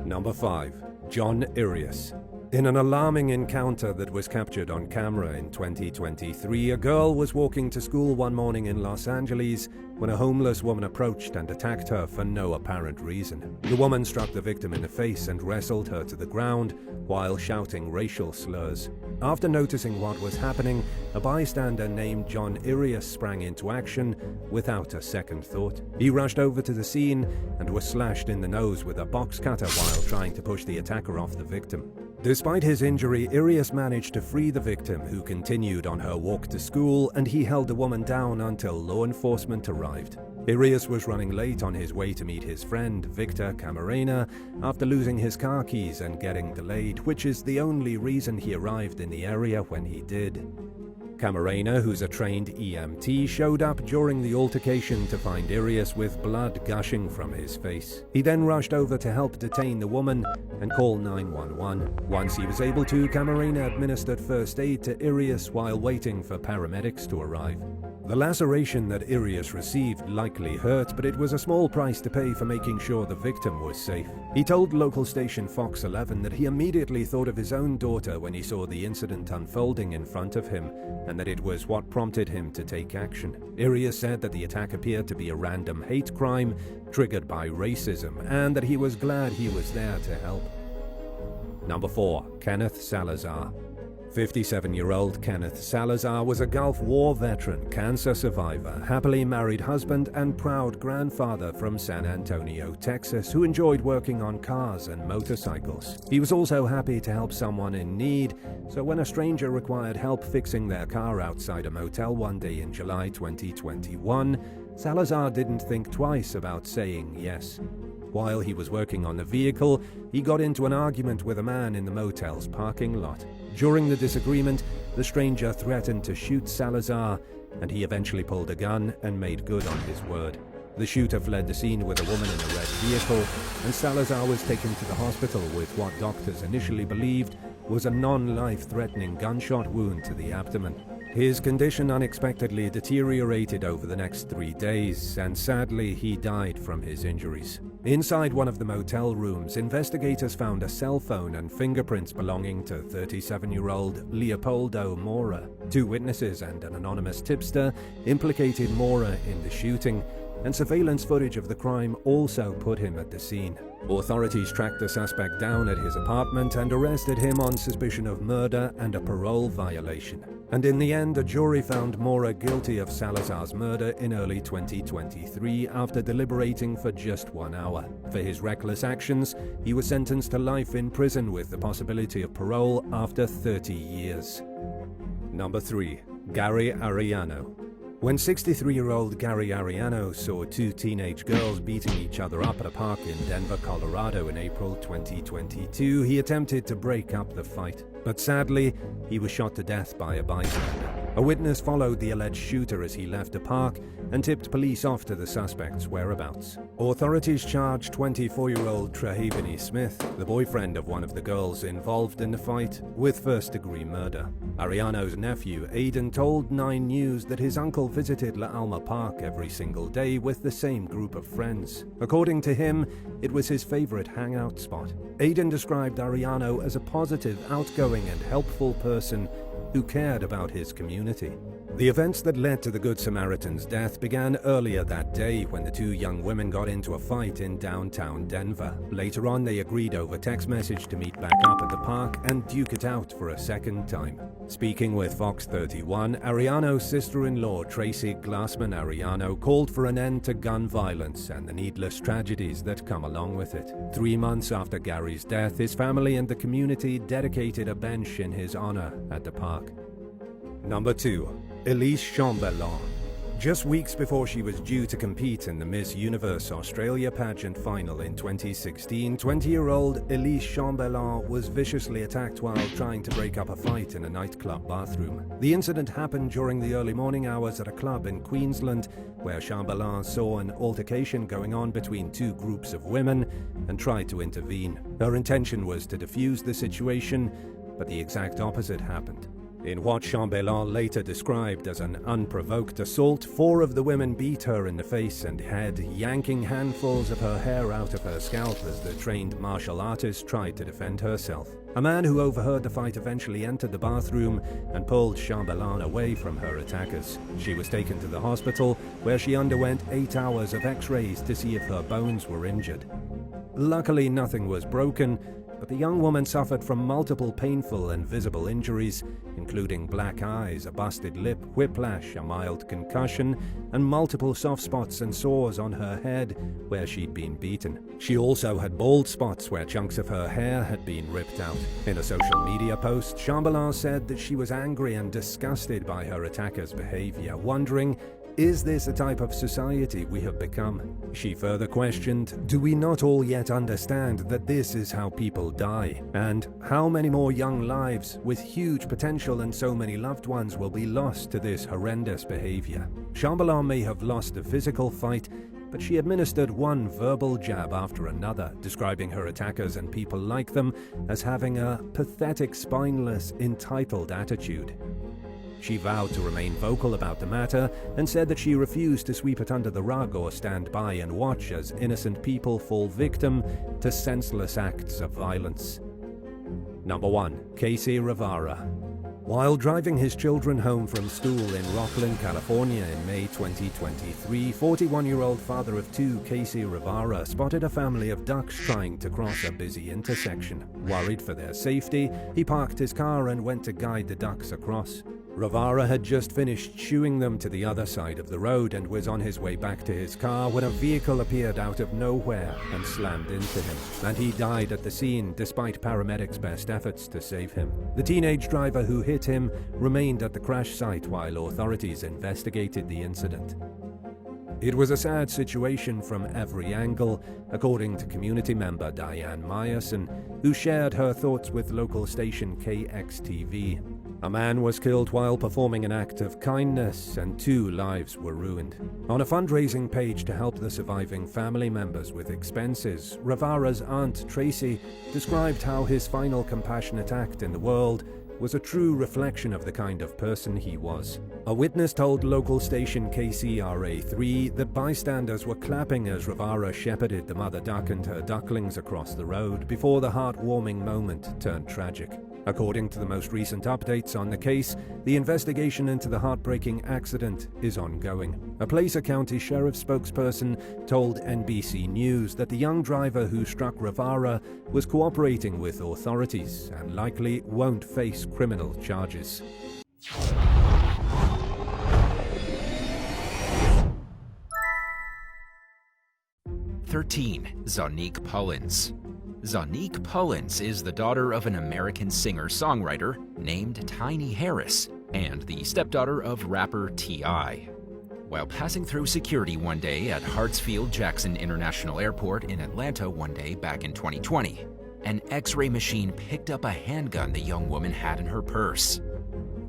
Number 5. John Irius. In an alarming encounter that was captured on camera in 2023, a girl was walking to school one morning in Los Angeles when a homeless woman approached and attacked her for no apparent reason. The woman struck the victim in the face and wrestled her to the ground while shouting racial slurs. After noticing what was happening, a bystander named John Irius sprang into action without a second thought. He rushed over to the scene and was slashed in the nose with a box cutter while trying to push the attacker off the victim. Despite his injury, Irius managed to free the victim, who continued on her walk to school, and he held the woman down until law enforcement arrived. Irius was running late on his way to meet his friend, Victor Camarena, after losing his car keys and getting delayed, which is the only reason he arrived in the area when he did. Camarena, who's a trained EMT, showed up during the altercation to find Irius with blood gushing from his face. He then rushed over to help detain the woman and call 911. Once he was able to, Camarena administered first aid to Irius while waiting for paramedics to arrive. The laceration that Irius received likely hurt, but it was a small price to pay for making sure the victim was safe. He told local station Fox 11 that he immediately thought of his own daughter when he saw the incident unfolding in front of him, and that it was what prompted him to take action. Irius said that the attack appeared to be a random hate crime triggered by racism, and that he was glad he was there to help. Number 4. Kenneth Salazar. 57-year-old Kenneth Salazar was a Gulf War veteran, cancer survivor, happily married husband, and proud grandfather from San Antonio, Texas, who enjoyed working on cars and motorcycles. He was also happy to help someone in need, so when a stranger required help fixing their car outside a motel one day in July 2021, Salazar didn't think twice about saying yes. While he was working on the vehicle, he got into an argument with a man in the motel's parking lot. During the disagreement, the stranger threatened to shoot Salazar, and he eventually pulled a gun and made good on his word. The shooter fled the scene with a woman in a red vehicle, and Salazar was taken to the hospital with what doctors initially believed was a non-life-threatening gunshot wound to the abdomen. His condition unexpectedly deteriorated over the next 3 days, and sadly, he died from his injuries. Inside one of the motel rooms, investigators found a cell phone and fingerprints belonging to 37-year-old Leopoldo Mora. 2 witnesses and an anonymous tipster implicated Mora in the shooting, and surveillance footage of the crime also put him at the scene. Authorities tracked the suspect down at his apartment and arrested him on suspicion of murder and a parole violation. And in the end, a jury found Mora guilty of Salazar's murder in early 2023 after deliberating for just 1 hour. For his reckless actions, he was sentenced to life in prison with the possibility of parole after 30 years. Number 3. Gary Arellano. When 63-year-old Gary Arellano saw 2 teenage girls beating each other up at a park in Denver, Colorado in April 2022, he attempted to break up the fight. But sadly, he was shot to death by a bystander. A witness followed the alleged shooter as he left the park and tipped police off to the suspect's whereabouts. Authorities charged 24-year-old Trehavani Smith, the boyfriend of one of the girls involved in the fight, with first-degree murder. Arellano's nephew, Aiden, told 9 News that his uncle visited La Alma Park every single day with the same group of friends. According to him, it was his favorite hangout spot. Aiden described Arellano as a positive, outgoing and helpful person who cared about his community. The events that led to the Good Samaritan's death began earlier that day when the 2 young women got into a fight in downtown Denver. Later on, they agreed over text message to meet back up at the park and duke it out for a second time. Speaking with Fox 31, Arellano's sister-in-law Tracy Glassman Arellano called for an end to gun violence and the needless tragedies that come along with it. 3 months after Gary's death, his family and the community dedicated a bench in his honor at the park. Number 2. Elise Chambellan. Just weeks before she was due to compete in the Miss Universe Australia pageant final in 2016, 20-year-old Elise Chambellan was viciously attacked while trying to break up a fight in a nightclub bathroom. The incident happened during the early morning hours at a club in Queensland, where Chambellan saw an altercation going on between 2 groups of women and tried to intervene. Her intention was to defuse the situation, but the exact opposite happened. In what Chambellan later described as an unprovoked assault, 4 of the women beat her in the face and head, yanking handfuls of her hair out of her scalp as the trained martial artist tried to defend herself. A man who overheard the fight eventually entered the bathroom and pulled Chambellan away from her attackers. She was taken to the hospital, where she underwent 8 hours of x-rays to see if her bones were injured. Luckily, nothing was broken, but the young woman suffered from multiple painful and visible injuries, including black eyes, a busted lip, whiplash, a mild concussion, and multiple soft spots and sores on her head where she'd been beaten. She also had bald spots where chunks of her hair had been ripped out. In a social media post, Chambellan said that she was angry and disgusted by her attackers' behavior, wondering, is this a type of society we have become? She further questioned, do we not all yet understand that this is how people die? And how many more young lives with huge potential and so many loved ones will be lost to this horrendous behavior? Chambellan may have lost a physical fight, but she administered one verbal jab after another, describing her attackers and people like them as having a pathetic, spineless, entitled attitude. She vowed to remain vocal about the matter and said that she refused to sweep it under the rug or stand by and watch as innocent people fall victim to senseless acts of violence. Number 1. Casey Rivera. While driving his children home from school in Rocklin, California in May 2023, 41-year-old father of 2, Casey Rivera, spotted a family of ducks trying to cross a busy intersection. Worried for their safety, he parked his car and went to guide the ducks across. Rivera had just finished shooing them to the other side of the road and was on his way back to his car when a vehicle appeared out of nowhere and slammed into him, and he died at the scene despite paramedics' best efforts to save him. The teenage driver who hit him remained at the crash site while authorities investigated the incident. It was a sad situation from every angle, according to community member Diane Meyerson, who shared her thoughts with local station KXTV. A man was killed while performing an act of kindness, and 2 lives were ruined. On a fundraising page to help the surviving family members with expenses, Rivera's aunt Tracy described how his final compassionate act in the world was a true reflection of the kind of person he was. A witness told local station KCRA3 that bystanders were clapping as Rivera shepherded the mother duck and her ducklings across the road before the heartwarming moment turned tragic. According to the most recent updates on the case, the investigation into the heartbreaking accident is ongoing. A Placer County Sheriff spokesperson told NBC News that the young driver who struck Rivara was cooperating with authorities and likely won't face criminal charges. 13. Zonique Pullins. Zonique Pullins is the daughter of an American singer-songwriter named Tiny Harris and the stepdaughter of rapper T.I. While passing through security one day at Hartsfield-Jackson International Airport in Atlanta one day back in 2020, an X-ray machine picked up a handgun the young woman had in her purse.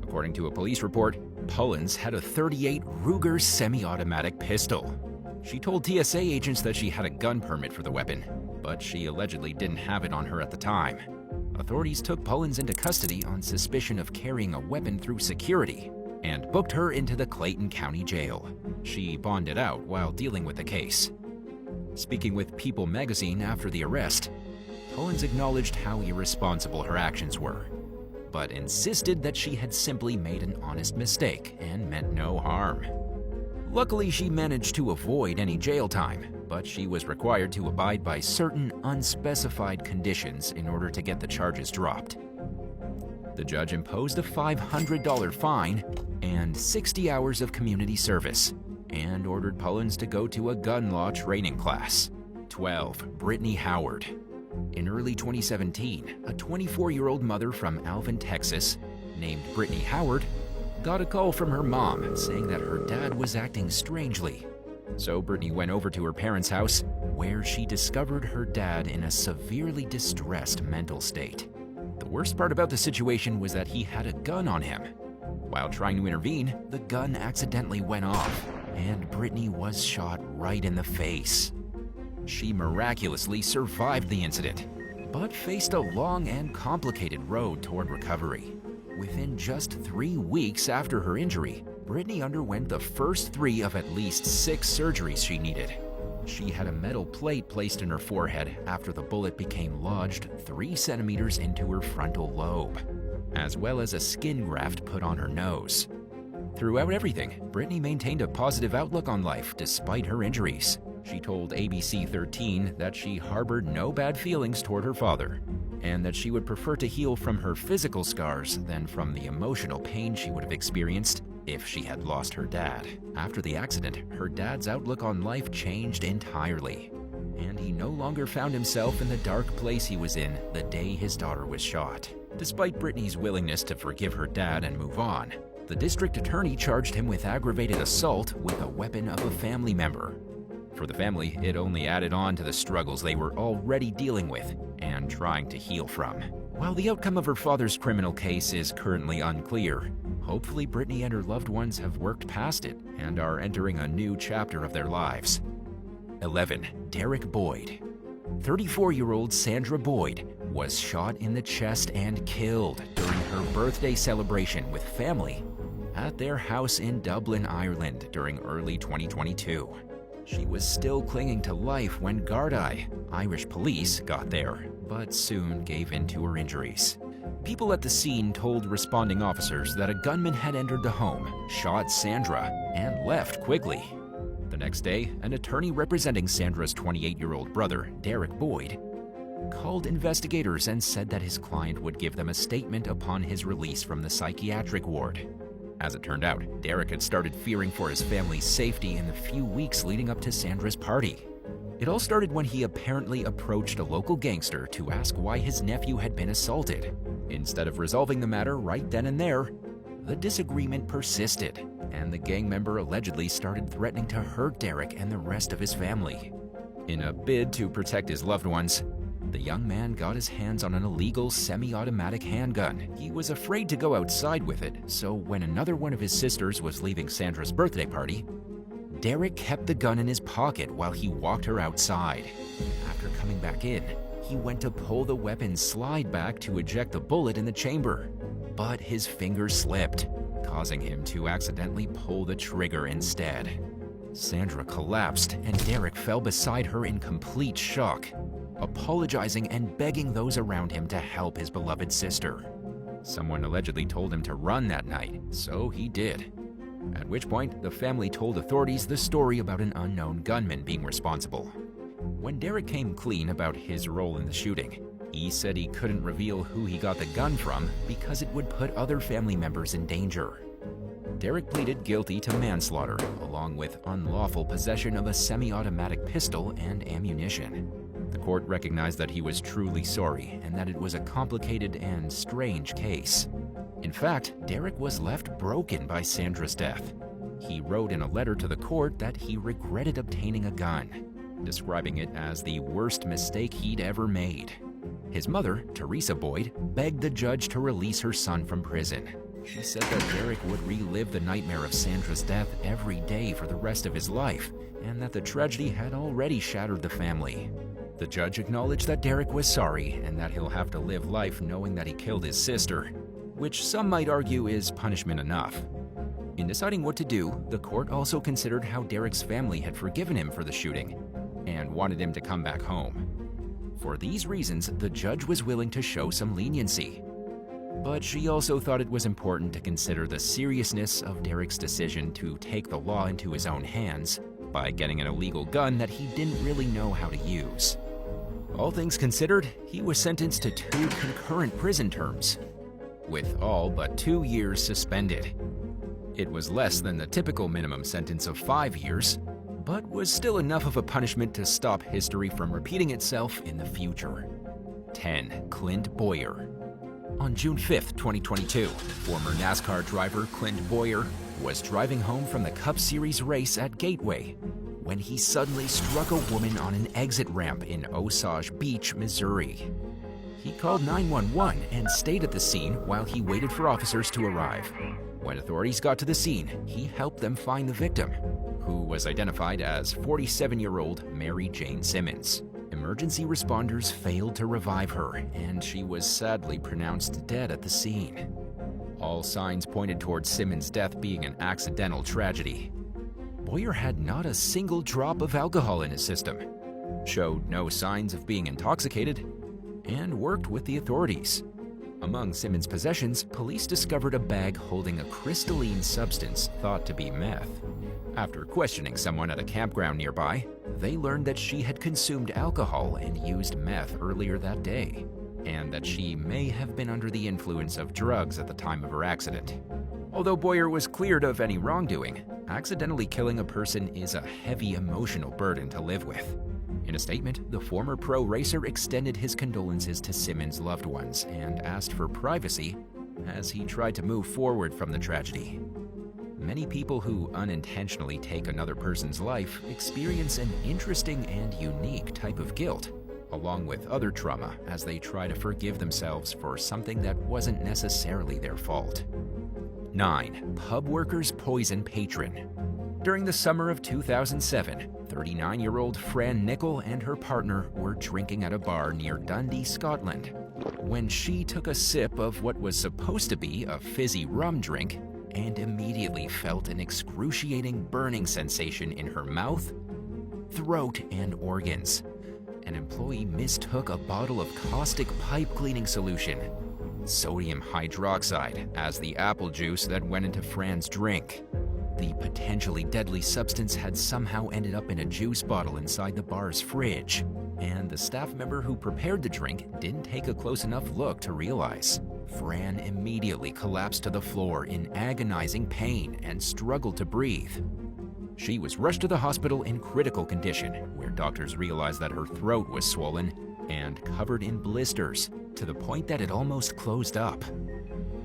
According to a police report, Pullins had a .38 Ruger semi-automatic pistol. She told TSA agents that she had a gun permit for the weapon, but she allegedly didn't have it on her at the time. Authorities took Pullins into custody on suspicion of carrying a weapon through security and booked her into the Clayton County Jail. She bonded out while dealing with the case. Speaking with People magazine after the arrest, Pullins acknowledged how irresponsible her actions were, but insisted that she had simply made an honest mistake and meant no harm. Luckily, she managed to avoid any jail time, but she was required to abide by certain unspecified conditions in order to get the charges dropped. The judge imposed a $500 fine and 60 hours of community service, and ordered Pullins to go to a gun law training class. 12. Brittany Howard. In early 2017, a 24-year-old mother from Alvin, Texas, named Brittany Howard, got a call from her mom saying that her dad was acting strangely. So Brittany went over to her parents' house, where she discovered her dad in a severely distressed mental state. The worst part about the situation was that he had a gun on him. While trying to intervene, the gun accidentally went off, and Brittany was shot right in the face. She miraculously survived the incident, but faced a long and complicated road toward recovery. Within just 3 weeks after her injury, Brittany underwent the first 3 of at least 6 surgeries she needed. She had a metal plate placed in her forehead after the bullet became lodged 3 centimeters into her frontal lobe, as well as a skin graft put on her nose. Throughout everything, Brittany maintained a positive outlook on life despite her injuries. She told ABC 13 that she harbored no bad feelings toward her father, and that she would prefer to heal from her physical scars than from the emotional pain she would have experienced if she had lost her dad. After the accident, her dad's outlook on life changed entirely, and he no longer found himself in the dark place he was in the day his daughter was shot. Despite Brittany's willingness to forgive her dad and move on, the district attorney charged him with aggravated assault with a weapon of a family member. For the family, it only added on to the struggles they were already dealing with and trying to heal from. While the outcome of her father's criminal case is currently unclear, hopefully Brittany and her loved ones have worked past it and are entering a new chapter of their lives. 11. Derek Boyd. 34-year-old Sandra Boyd was shot in the chest and killed during her birthday celebration with family at their house in Dublin, Ireland during early 2022. She was still clinging to life when Gardaí, Irish police, got there, but soon gave in to her injuries. People at the scene told responding officers that a gunman had entered the home, shot Sandra, and left quickly. The next day, an attorney representing Sandra's 28-year-old brother, Derek Boyd, called investigators and said that his client would give them a statement upon his release from the psychiatric ward. As it turned out, Derek had started fearing for his family's safety in the few weeks leading up to Sandra's party. It all started when he apparently approached a local gangster to ask why his nephew had been assaulted. Instead of resolving the matter right then and there, the disagreement persisted, and the gang member allegedly started threatening to hurt Derek and the rest of his family. In a bid to protect his loved ones, the young man got his hands on an illegal semi-automatic handgun. He was afraid to go outside with it, so when another one of his sisters was leaving Sandra's birthday party, Derek kept the gun in his pocket while he walked her outside. After coming back in, he went to pull the weapon's slide back to eject the bullet in the chamber, but his finger slipped, causing him to accidentally pull the trigger instead. Sandra collapsed, and Derek fell beside her in complete shock, apologizing and begging those around him to help his beloved sister. Someone allegedly told him to run that night, so he did. At which point, the family told authorities the story about an unknown gunman being responsible. When Derek came clean about his role in the shooting, he said he couldn't reveal who he got the gun from because it would put other family members in danger. Derek pleaded guilty to manslaughter, along with unlawful possession of a semi-automatic pistol and ammunition. The court recognized that he was truly sorry and that it was a complicated and strange case. In fact, Derek was left broken by Sandra's death. He wrote in a letter to the court that he regretted obtaining a gun, describing it as the worst mistake he'd ever made. His mother, Teresa Boyd, begged the judge to release her son from prison. She said that Derek would relive the nightmare of Sandra's death every day for the rest of his life, and that the tragedy had already shattered the family. The judge acknowledged that Derek was sorry and that he'll have to live life knowing that he killed his sister, which some might argue is punishment enough. In deciding what to do, the court also considered how Derek's family had forgiven him for the shooting and wanted him to come back home. For these reasons, the judge was willing to show some leniency. But she also thought it was important to consider the seriousness of Derek's decision to take the law into his own hands by getting an illegal gun that he didn't really know how to use. All things considered, he was sentenced to 2 concurrent prison terms, with all but 2 years suspended. It was less than the typical minimum sentence of 5 years, but was still enough of a punishment to stop history from repeating itself in the future. 10. Clint Bowyer. On June 5, 2022, former NASCAR driver Clint Bowyer was driving home from the Cup Series race at Gateway when he suddenly struck a woman on an exit ramp in Osage Beach, Missouri. He called 911 and stayed at the scene while he waited for officers to arrive. When authorities got to the scene, he helped them find the victim, who was identified as 47-year-old Mary Jane Simmons. Emergency responders failed to revive her, and she was sadly pronounced dead at the scene. All signs pointed towards Simmons' death being an accidental tragedy. Bowyer had not a single drop of alcohol in his system, showed no signs of being intoxicated, and worked with the authorities. Among Simmons' possessions, police discovered a bag holding a crystalline substance thought to be meth. After questioning someone at a campground nearby, they learned that she had consumed alcohol and used meth earlier that day, and that she may have been under the influence of drugs at the time of her accident. Although Bowyer was cleared of any wrongdoing, accidentally killing a person is a heavy emotional burden to live with. In a statement, the former pro racer extended his condolences to Simmons' loved ones and asked for privacy as he tried to move forward from the tragedy. Many people who unintentionally take another person's life experience an interesting and unique type of guilt, along with other trauma as they try to forgive themselves for something that wasn't necessarily their fault. 9. Pub workers poison patron. During the summer of 2007, 39-year-old Fran Nickel and her partner were drinking at a bar near Dundee, Scotland, when she took a sip of what was supposed to be a fizzy rum drink and immediately felt an excruciating burning sensation in her mouth, throat, and organs. An employee mistook a bottle of caustic pipe cleaning solution, sodium hydroxide, as the apple juice that went into Fran's drink. The potentially deadly substance had somehow ended up in a juice bottle inside the bar's fridge, and the staff member who prepared the drink didn't take a close enough look to realize. Fran immediately collapsed to the floor in agonizing pain and struggled to breathe. She was rushed to the hospital in critical condition, where doctors realized that her throat was swollen and covered in blisters to the point that it almost closed up.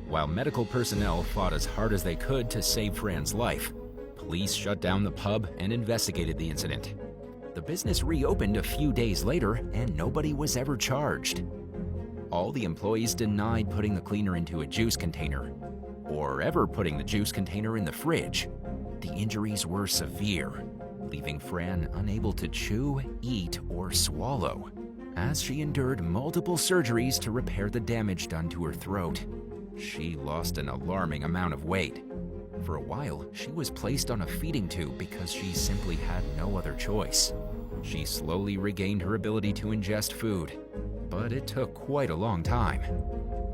While medical personnel fought as hard as they could to save Fran's life, police shut down the pub and investigated the incident. The business reopened a few days later, and nobody was ever charged. All the employees denied putting the cleaner into a juice container, or ever putting the juice container in the fridge. The injuries were severe, leaving Fran unable to chew, eat, or swallow, as she endured multiple surgeries to repair the damage done to her throat. She lost an alarming amount of weight. For a while, she was placed on a feeding tube because she simply had no other choice. She slowly regained her ability to ingest food, but it took quite a long time.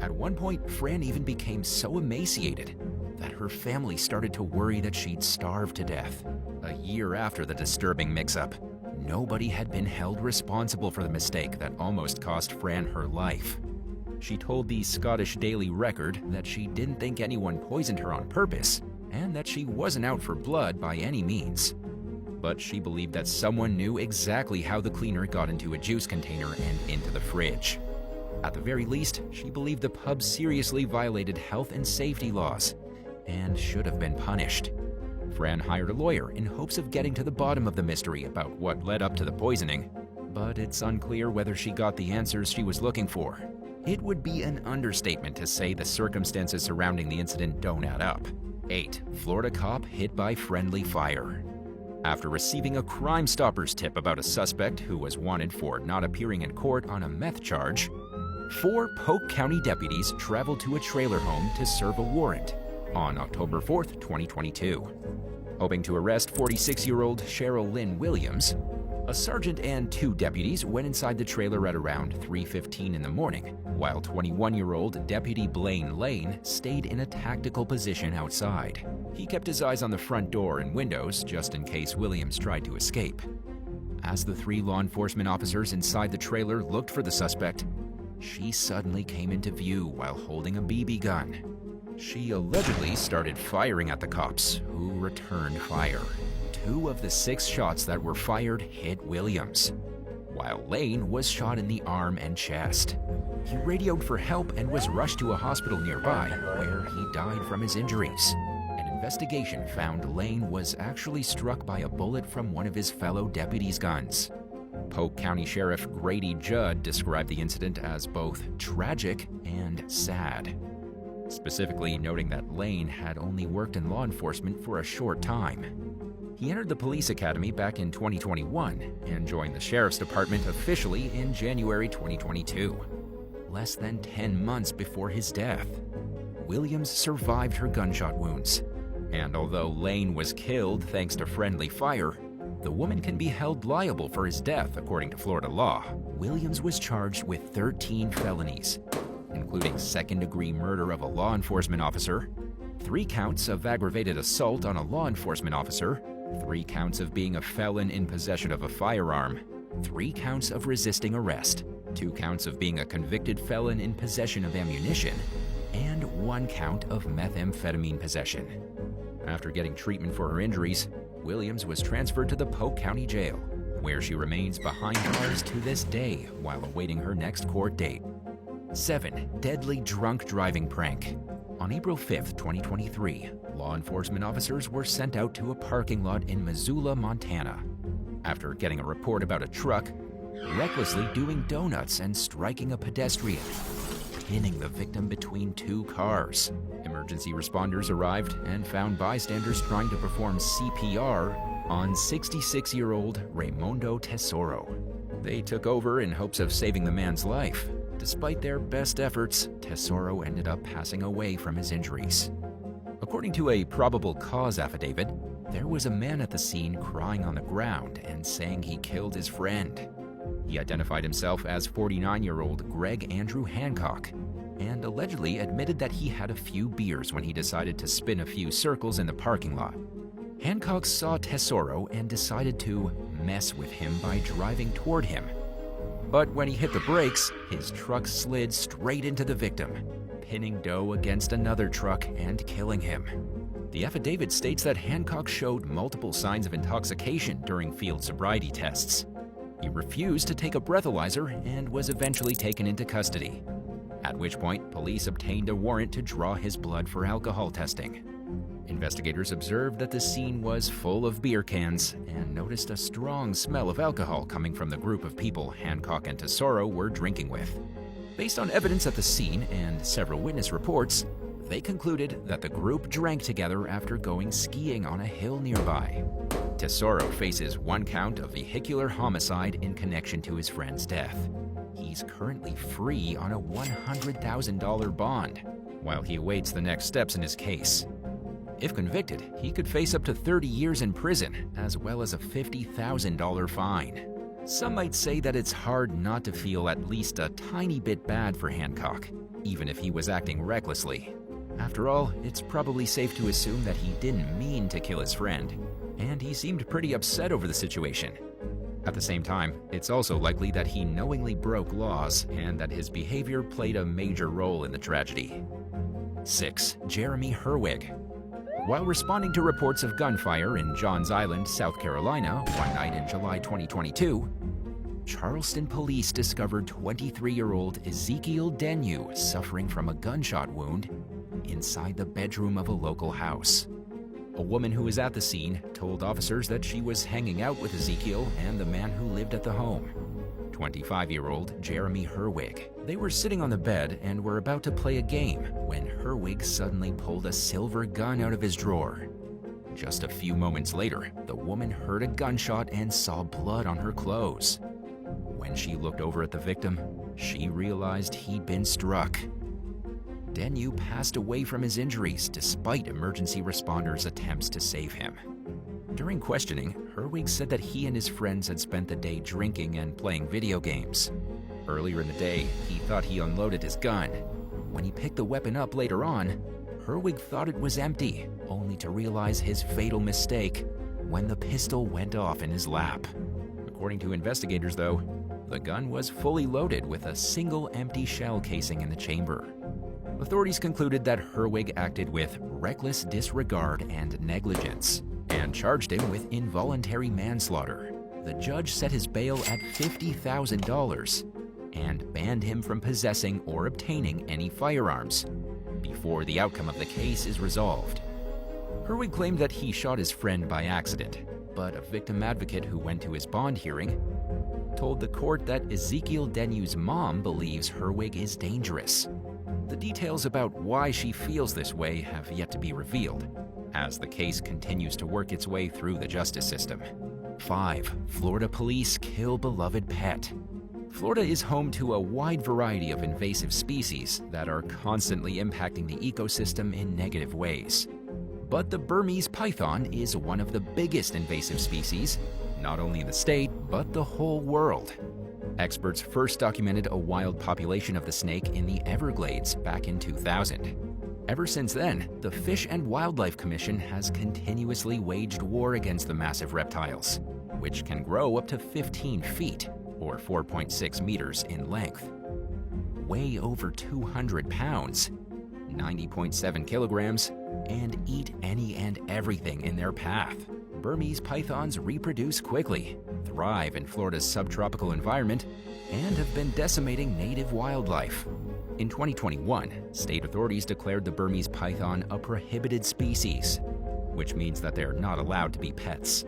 At one point, Fran even became so emaciated that her family started to worry that she'd starve to death. A year after the disturbing mix-up, nobody had been held responsible for the mistake that almost cost Fran her life. She told the Scottish Daily Record that she didn't think anyone poisoned her on purpose, and that she wasn't out for blood by any means. But she believed that someone knew exactly how the cleaner got into a juice container and into the fridge. At the very least, she believed the pub seriously violated health and safety laws and should have been punished. Fran hired a lawyer in hopes of getting to the bottom of the mystery about what led up to the poisoning, but it's unclear whether she got the answers she was looking for. It would be an understatement to say the circumstances surrounding the incident don't add up. 8. Florida cop hit by friendly fire. After receiving a Crime Stoppers tip about a suspect who was wanted for not appearing in court on a meth charge, 4 Polk County deputies traveled to a trailer home to serve a warrant on October 4th, 2022. Hoping to arrest 46-year-old Cheryl Lynn Williams, a sergeant and 2 deputies went inside the trailer at around 3:15 in the morning, while 21-year-old Deputy Blaine Lane stayed in a tactical position outside. He kept his eyes on the front door and windows just in case Williams tried to escape. As the 3 law enforcement officers inside the trailer looked for the suspect, she suddenly came into view while holding a BB gun. She allegedly started firing at the cops, who returned fire. 2 of the 6 shots that were fired hit Williams, while Lane was shot in the arm and chest. He radioed for help and was rushed to a hospital nearby, where he died from his injuries. An investigation found Lane was actually struck by a bullet from one of his fellow deputies' guns. Polk County Sheriff Grady Judd described the incident as both tragic and sad, specifically noting that Lane had only worked in law enforcement for a short time. He entered the police academy back in 2021 and joined the sheriff's department officially in January 2022, less than 10 months before his death. Williams survived her gunshot wounds, and although Lane was killed thanks to friendly fire, the woman can be held liable for his death according to Florida law. Williams was charged with 13 felonies, including second-degree murder of a law enforcement officer, 3 counts of aggravated assault on a law enforcement officer, 3 counts of being a felon in possession of a firearm, 3 counts of resisting arrest, 2 counts of being a convicted felon in possession of ammunition, and 1 count of methamphetamine possession. After getting treatment for her injuries, Williams was transferred to the Polk County Jail, where she remains behind bars to this day while awaiting her next court date. 7. Deadly drunk driving prank. On April 5, 2023, law enforcement officers were sent out to a parking lot in Missoula, Montana, after getting a report about a truck recklessly doing donuts and striking a pedestrian, pinning the victim between 2 cars. Emergency responders arrived and found bystanders trying to perform CPR on 66-year-old Raimundo Tesoro. They took over in hopes of saving the man's life. Despite their best efforts, Tesoro ended up passing away from his injuries. According to a probable cause affidavit, there was a man at the scene crying on the ground and saying he killed his friend. He identified himself as 49-year-old Greg Andrew Hancock and allegedly admitted that he had a few beers when he decided to spin a few circles in the parking lot. Hancock saw Tesoro and decided to mess with him by driving toward him. But when he hit the brakes, his truck slid straight into the victim, pinning Doe against another truck and killing him. The affidavit states that Hancock showed multiple signs of intoxication during field sobriety tests. He refused to take a breathalyzer and was eventually taken into custody, at which point police obtained a warrant to draw his blood for alcohol testing. Investigators observed that the scene was full of beer cans and noticed a strong smell of alcohol coming from the group of people Hancock and Tesoro were drinking with. Based on evidence at the scene and several witness reports, they concluded that the group drank together after going skiing on a hill nearby. Tesoro faces 1 count of vehicular homicide in connection to his friend's death. He's currently free on a $100,000 bond, while he awaits the next steps in his case. If convicted, he could face up to 30 years in prison, as well as a $50,000 fine. Some might say that it's hard not to feel at least a tiny bit bad for Hancock, even if he was acting recklessly. After all, it's probably safe to assume that he didn't mean to kill his friend, and he seemed pretty upset over the situation. At the same time, it's also likely that he knowingly broke laws and that his behavior played a major role in the tragedy. 6. Jeremy Herwig. While responding to reports of gunfire in Johns Island, South Carolina, one night in July 2022, Charleston police discovered 23-year-old Ezekiel Denyu suffering from a gunshot wound inside the bedroom of a local house. A woman who was at the scene told officers that she was hanging out with Ezekiel and the man who lived at the home, 25-year-old Jeremy Herwig. They were sitting on the bed and were about to play a game when Herwig suddenly pulled a silver gun out of his drawer. Just a few moments later, the woman heard a gunshot and saw blood on her clothes. When she looked over at the victim, she realized he'd been struck. Denyu passed away from his injuries despite emergency responders' attempts to save him. During questioning, Herwig said that he and his friends had spent the day drinking and playing video games. Earlier in the day, he thought he unloaded his gun. When he picked the weapon up later on, Herwig thought it was empty, only to realize his fatal mistake when the pistol went off in his lap. According to investigators, though, the gun was fully loaded with a single empty shell casing in the chamber. Authorities concluded that Herwig acted with reckless disregard and negligence and charged him with involuntary manslaughter. The judge set his bail at $50,000 and banned him from possessing or obtaining any firearms before the outcome of the case is resolved. Herwig claimed that he shot his friend by accident, but a victim advocate who went to his bond hearing told the court that Ezekiel Denyu's mom believes Herwig is dangerous. The details about why she feels this way have yet to be revealed, as the case continues to work its way through the justice system. 5. Florida police kill beloved pet. Florida is home to a wide variety of invasive species that are constantly impacting the ecosystem in negative ways. But the Burmese python is one of the biggest invasive species, not only in the state, but the whole world. Experts first documented a wild population of the snake in the Everglades back in 2000. Ever since then, the Fish and Wildlife Commission has continuously waged war against the massive reptiles, which can grow up to 15 feet, or 4.6 meters in length, weigh over 200 pounds, 90.7 kilograms, and eat any and everything in their path. Burmese pythons reproduce quickly, thrive in Florida's subtropical environment, and have been decimating native wildlife. In 2021, state authorities declared the Burmese python a prohibited species, which means that they're not allowed to be pets.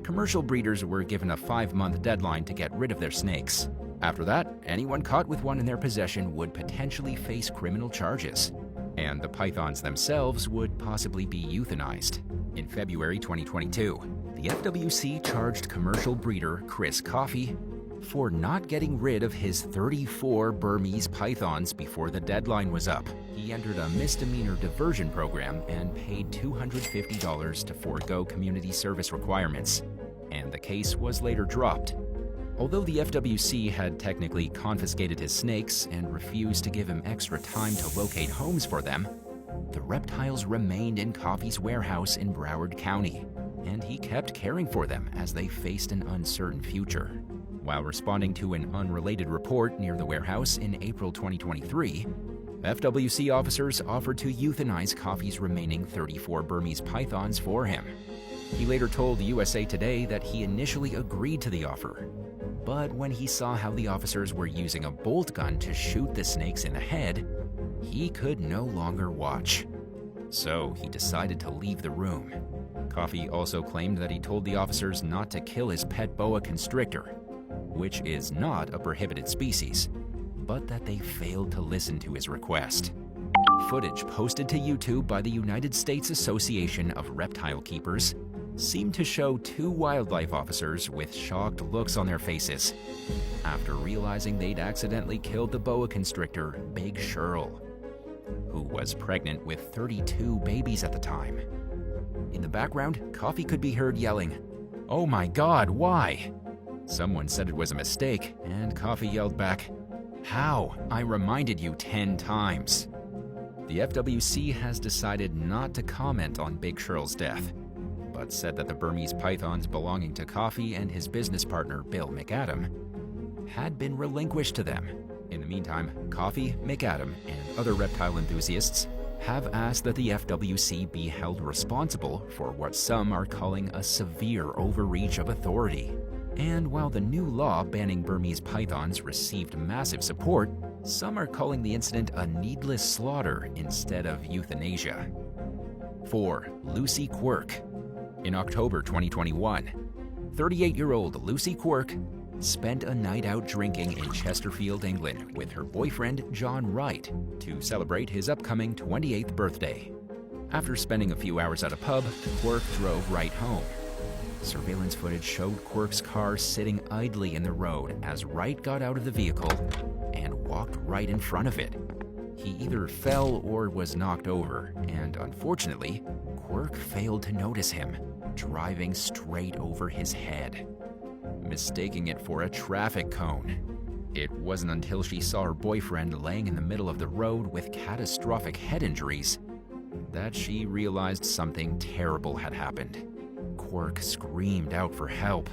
Commercial breeders were given a 5-month deadline to get rid of their snakes. After that, anyone caught with one in their possession would potentially face criminal charges, and the pythons themselves would possibly be euthanized. In February 2022, the FWC charged commercial breeder Chris Coffey for not getting rid of his 34 Burmese pythons before the deadline was up. He entered a misdemeanor diversion program and paid $250 to forego community service requirements, and the case was later dropped. Although the FWC had technically confiscated his snakes and refused to give him extra time to locate homes for them, the reptiles remained in Coffey's warehouse in Broward County, and he kept caring for them as they faced an uncertain future. While responding to an unrelated report near the warehouse in April 2023, FWC officers offered to euthanize Coffey's remaining 34 Burmese pythons for him. He later told USA Today that he initially agreed to the offer, but when he saw how the officers were using a bolt gun to shoot the snakes in the head, he could no longer watch. So he decided to leave the room. Coffey also claimed that he told the officers not to kill his pet boa constrictor, which is not a prohibited species, but that they failed to listen to his request. Footage posted to YouTube by the United States Association of Reptile Keepers seemed to show 2 wildlife officers with shocked looks on their faces after realizing they'd accidentally killed the boa constrictor Big Shirl, who was pregnant with 32 babies at the time. In the background, Coffey could be heard yelling, "Oh my God, why?" Someone said it was a mistake, and Coffey yelled back, "How? I reminded you 10 times." The FWC has decided not to comment on Big Shirl's death, but said that the Burmese pythons belonging to Coffey and his business partner Bill McAdam had been relinquished to them. In the meantime, Coffey, McAdam, and other reptile enthusiasts have asked that the FWC be held responsible for what some are calling a severe overreach of authority. And while the new law banning Burmese pythons received massive support, some are calling the incident a needless slaughter instead of euthanasia. 4. Lucy Quirk. In October 2021, 38-year-old Lucy Quirk spent a night out drinking in Chesterfield, England with her boyfriend John Wright to celebrate his upcoming 28th birthday. After spending a few hours at a pub, Quirk drove Wright home. Surveillance footage showed Quirk's car sitting idly in the road as Wright got out of the vehicle and walked right in front of it. He either fell or was knocked over, and unfortunately, Quirk failed to notice him, driving straight over his head, mistaking it for a traffic cone. It wasn't until she saw her boyfriend laying in the middle of the road with catastrophic head injuries that she realized something terrible had happened. Quirk screamed out for help,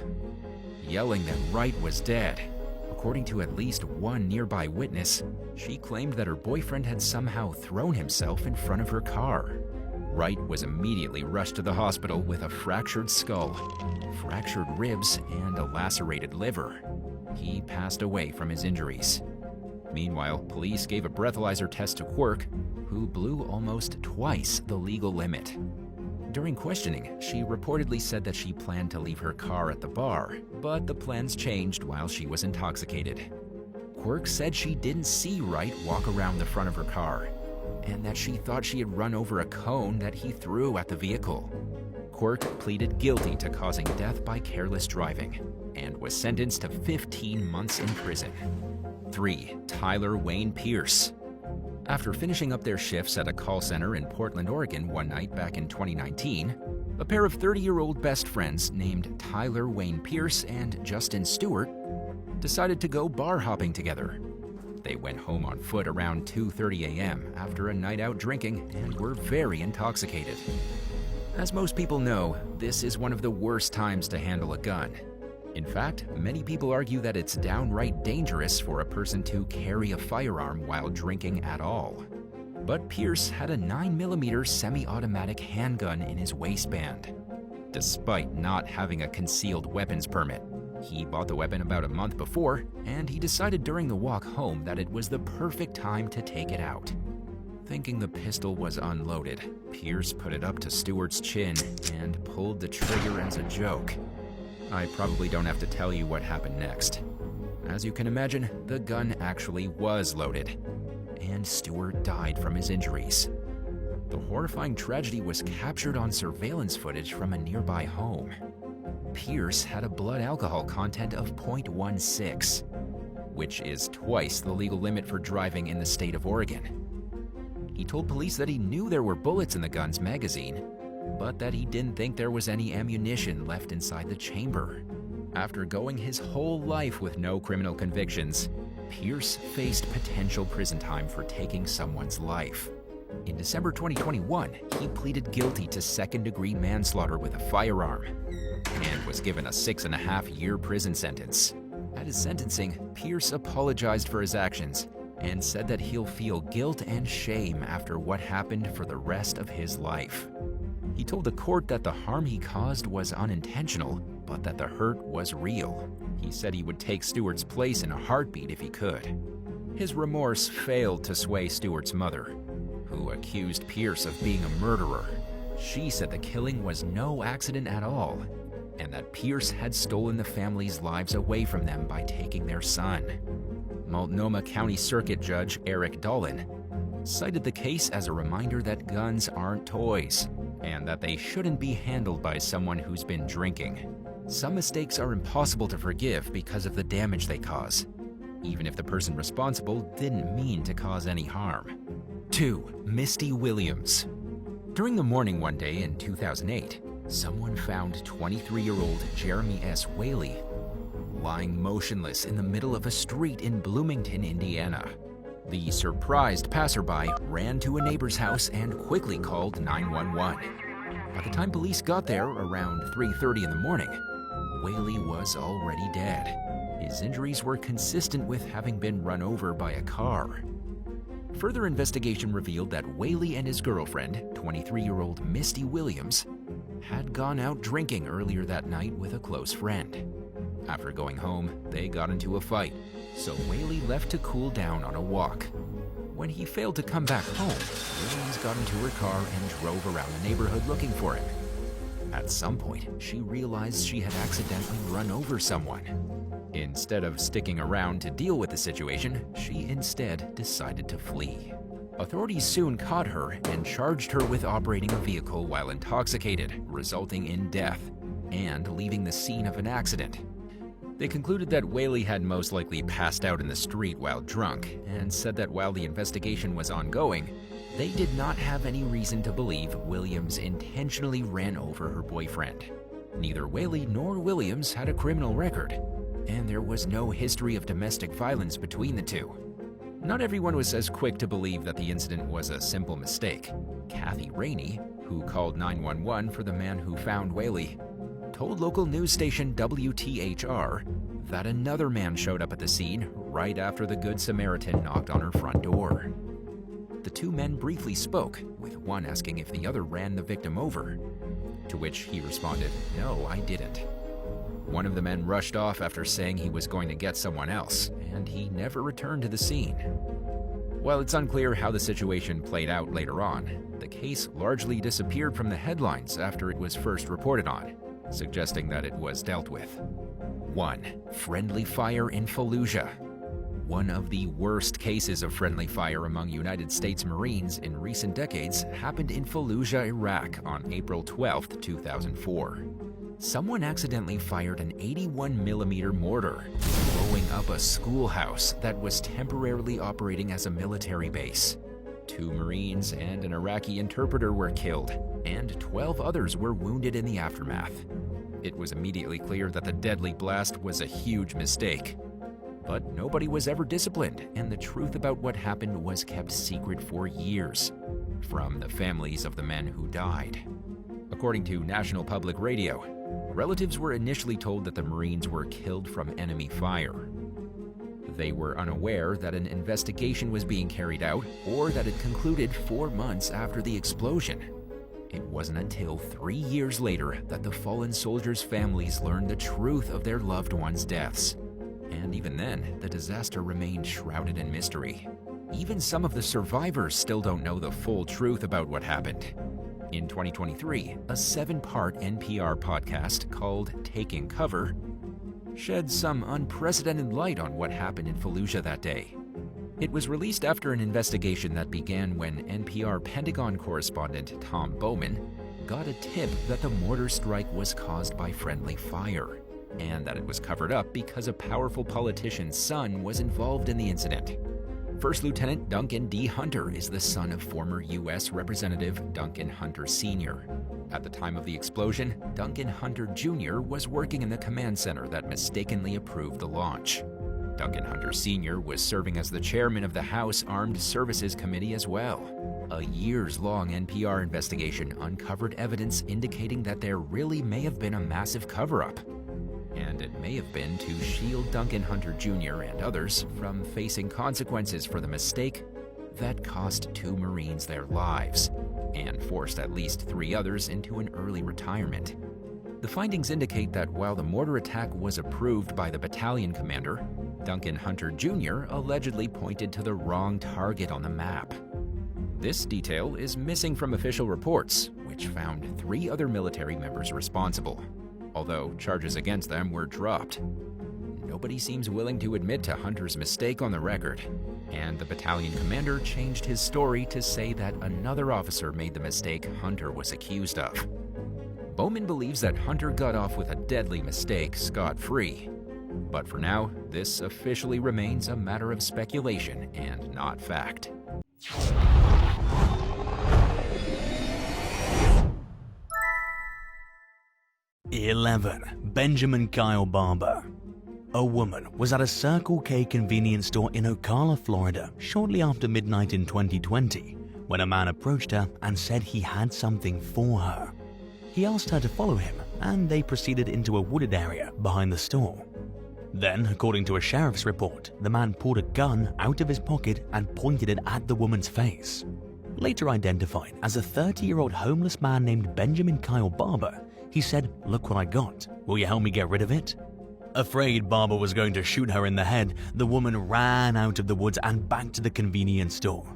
yelling that Wright was dead. According to at least one nearby witness, she claimed that her boyfriend had somehow thrown himself in front of her car. Wright was immediately rushed to the hospital with a fractured skull, fractured ribs, and a lacerated liver. He passed away from his injuries. Meanwhile, police gave a breathalyzer test to Quirk, who blew almost twice the legal limit. During questioning, she reportedly said that she planned to leave her car at the bar, but the plans changed while she was intoxicated. Quirk said she didn't see Wright walk around the front of her car, and that she thought she had run over a cone that he threw at the vehicle. Quirk pleaded guilty to causing death by careless driving and was sentenced to 15 months in prison. 3. Tyler Wayne Pierce. After finishing up their shifts at a call center in Portland, Oregon one night back in 2019, a pair of 30-year-old best friends named Tyler Wayne Pierce and Justin Stewart decided to go bar hopping together. They went home on foot around 2:30 a.m. after a night out drinking and were very intoxicated. As most people know, this is one of the worst times to handle a gun. In fact, many people argue that it's downright dangerous for a person to carry a firearm while drinking at all. But Pierce had a 9mm semi-automatic handgun in his waistband. Despite not having a concealed weapons permit, he bought the weapon about a month before, and he decided during the walk home that it was the perfect time to take it out. Thinking the pistol was unloaded, Pierce put it up to Stewart's chin and pulled the trigger as a joke. I probably don't have to tell you what happened next. As you can imagine, the gun actually was loaded, and Stewart died from his injuries. The horrifying tragedy was captured on surveillance footage from a nearby home. Pierce had a blood alcohol content of 0.16, which is twice the legal limit for driving in the state of Oregon. He told police that he knew there were bullets in the gun's magazine, but that he didn't think there was any ammunition left inside the chamber. After going his whole life with no criminal convictions, Pierce faced potential prison time for taking someone's life. In December 2021, he pleaded guilty to second-degree manslaughter with a firearm and was given a 6.5-year prison sentence. At his sentencing, Pierce apologized for his actions and said that he'll feel guilt and shame after what happened for the rest of his life. He told the court that the harm he caused was unintentional, but that the hurt was real. He said he would take Stewart's place in a heartbeat if he could. His remorse failed to sway Stewart's mother, who accused Pierce of being a murderer. She said the killing was no accident at all, and that Pierce had stolen the family's lives away from them by taking their son. Multnomah County Circuit Judge Eric Dolan cited the case as a reminder that guns aren't toys, and that they shouldn't be handled by someone who's been drinking. Some mistakes are impossible to forgive because of the damage they cause, even if the person responsible didn't mean to cause any harm. 2. Misty Williams. During the morning one day in 2008, someone found 23-year-old Jeremy S. Whaley lying motionless in the middle of a street in Bloomington, Indiana. The surprised passerby ran to a neighbor's house and quickly called 911. By the time police got there, around 3:30 in the morning, Whaley was already dead. His injuries were consistent with having been run over by a car. Further investigation revealed that Whaley and his girlfriend, 23-year-old Misty Williams, had gone out drinking earlier that night with a close friend. After going home, they got into a fight, so Whaley left to cool down on a walk. When he failed to come back home, Williams got into her car and drove around the neighborhood looking for him. At some point, she realized she had accidentally run over someone. Instead of sticking around to deal with the situation, she instead decided to flee. Authorities soon caught her and charged her with operating a vehicle while intoxicated, resulting in death, and leaving the scene of an accident. They concluded that Whaley had most likely passed out in the street while drunk, and said that while the investigation was ongoing, they did not have any reason to believe Williams intentionally ran over her boyfriend. Neither Whaley nor Williams had a criminal record, and there was no history of domestic violence between the two. Not everyone was as quick to believe that the incident was a simple mistake. Kathy Rainey, who called 911 for the man who found Whaley, told local news station WTHR that another man showed up at the scene right after the Good Samaritan knocked on her front door. The two men briefly spoke, with one asking if the other ran the victim over, to which he responded, "No, I didn't." One of the men rushed off after saying he was going to get someone else, and he never returned to the scene. While it's unclear how the situation played out later on, the case largely disappeared from the headlines after it was first reported on, suggesting that it was dealt with. 1. Friendly fire in Fallujah. One of the worst cases of friendly fire among United States Marines in recent decades happened in Fallujah, Iraq on April 12, 2004. Someone accidentally fired an 81mm mortar, blowing up a schoolhouse that was temporarily operating as a military base. 2 Marines and an Iraqi interpreter were killed, and 12 others were wounded in the aftermath. It was immediately clear that the deadly blast was a huge mistake. But nobody was ever disciplined, and the truth about what happened was kept secret for years, from the families of the men who died. According to National Public Radio, relatives were initially told that the Marines were killed from enemy fire. They were unaware that an investigation was being carried out or that it concluded 4 months after the explosion. It wasn't until 3 years later that the fallen soldiers' families learned the truth of their loved ones' deaths. And even then, the disaster remained shrouded in mystery. Even some of the survivors still don't know the full truth about what happened. In 2023, a 7-part NPR podcast called Taking Cover shed some unprecedented light on what happened in Fallujah that day. It was released after an investigation that began when NPR Pentagon correspondent Tom Bowman got a tip that the mortar strike was caused by friendly fire, and that it was covered up because a powerful politician's son was involved in the incident. First Lieutenant Duncan D. Hunter is the son of former U.S. Representative Duncan Hunter Sr. At the time of the explosion, Duncan Hunter Jr. was working in the command center that mistakenly approved the launch. Duncan Hunter Sr. was serving as the chairman of the House Armed Services Committee as well. A years-long NPR investigation uncovered evidence indicating that there really may have been a massive cover-up. And it may have been to shield Duncan Hunter Jr. and others from facing consequences for the mistake that cost 2 Marines their lives and forced at least 3 others into an early retirement. The findings indicate that while the mortar attack was approved by the battalion commander, Duncan Hunter Jr. allegedly pointed to the wrong target on the map. This detail is missing from official reports, which found 3 other military members responsible, although charges against them were dropped. Nobody seems willing to admit to Hunter's mistake on the record, and the battalion commander changed his story to say that another officer made the mistake Hunter was accused of. Bowman believes that Hunter got off with a deadly mistake scot-free, but for now, this officially remains a matter of speculation and not fact. (11) Benjamin Kyle Barber. A woman was at a Circle K convenience store in Ocala, Florida, shortly after midnight in 2020, when a man approached her and said he had something for her. He asked her to follow him, and they proceeded into a wooded area behind the store. Then, according to a sheriff's report, the man pulled a gun out of his pocket and pointed it at the woman's face. Later identified as a 30-year-old homeless man named Benjamin Kyle Barber, he said, "Look what I got. Will you help me get rid of it?" Afraid Barber was going to shoot her in the head, the woman ran out of the woods and back to the convenience store.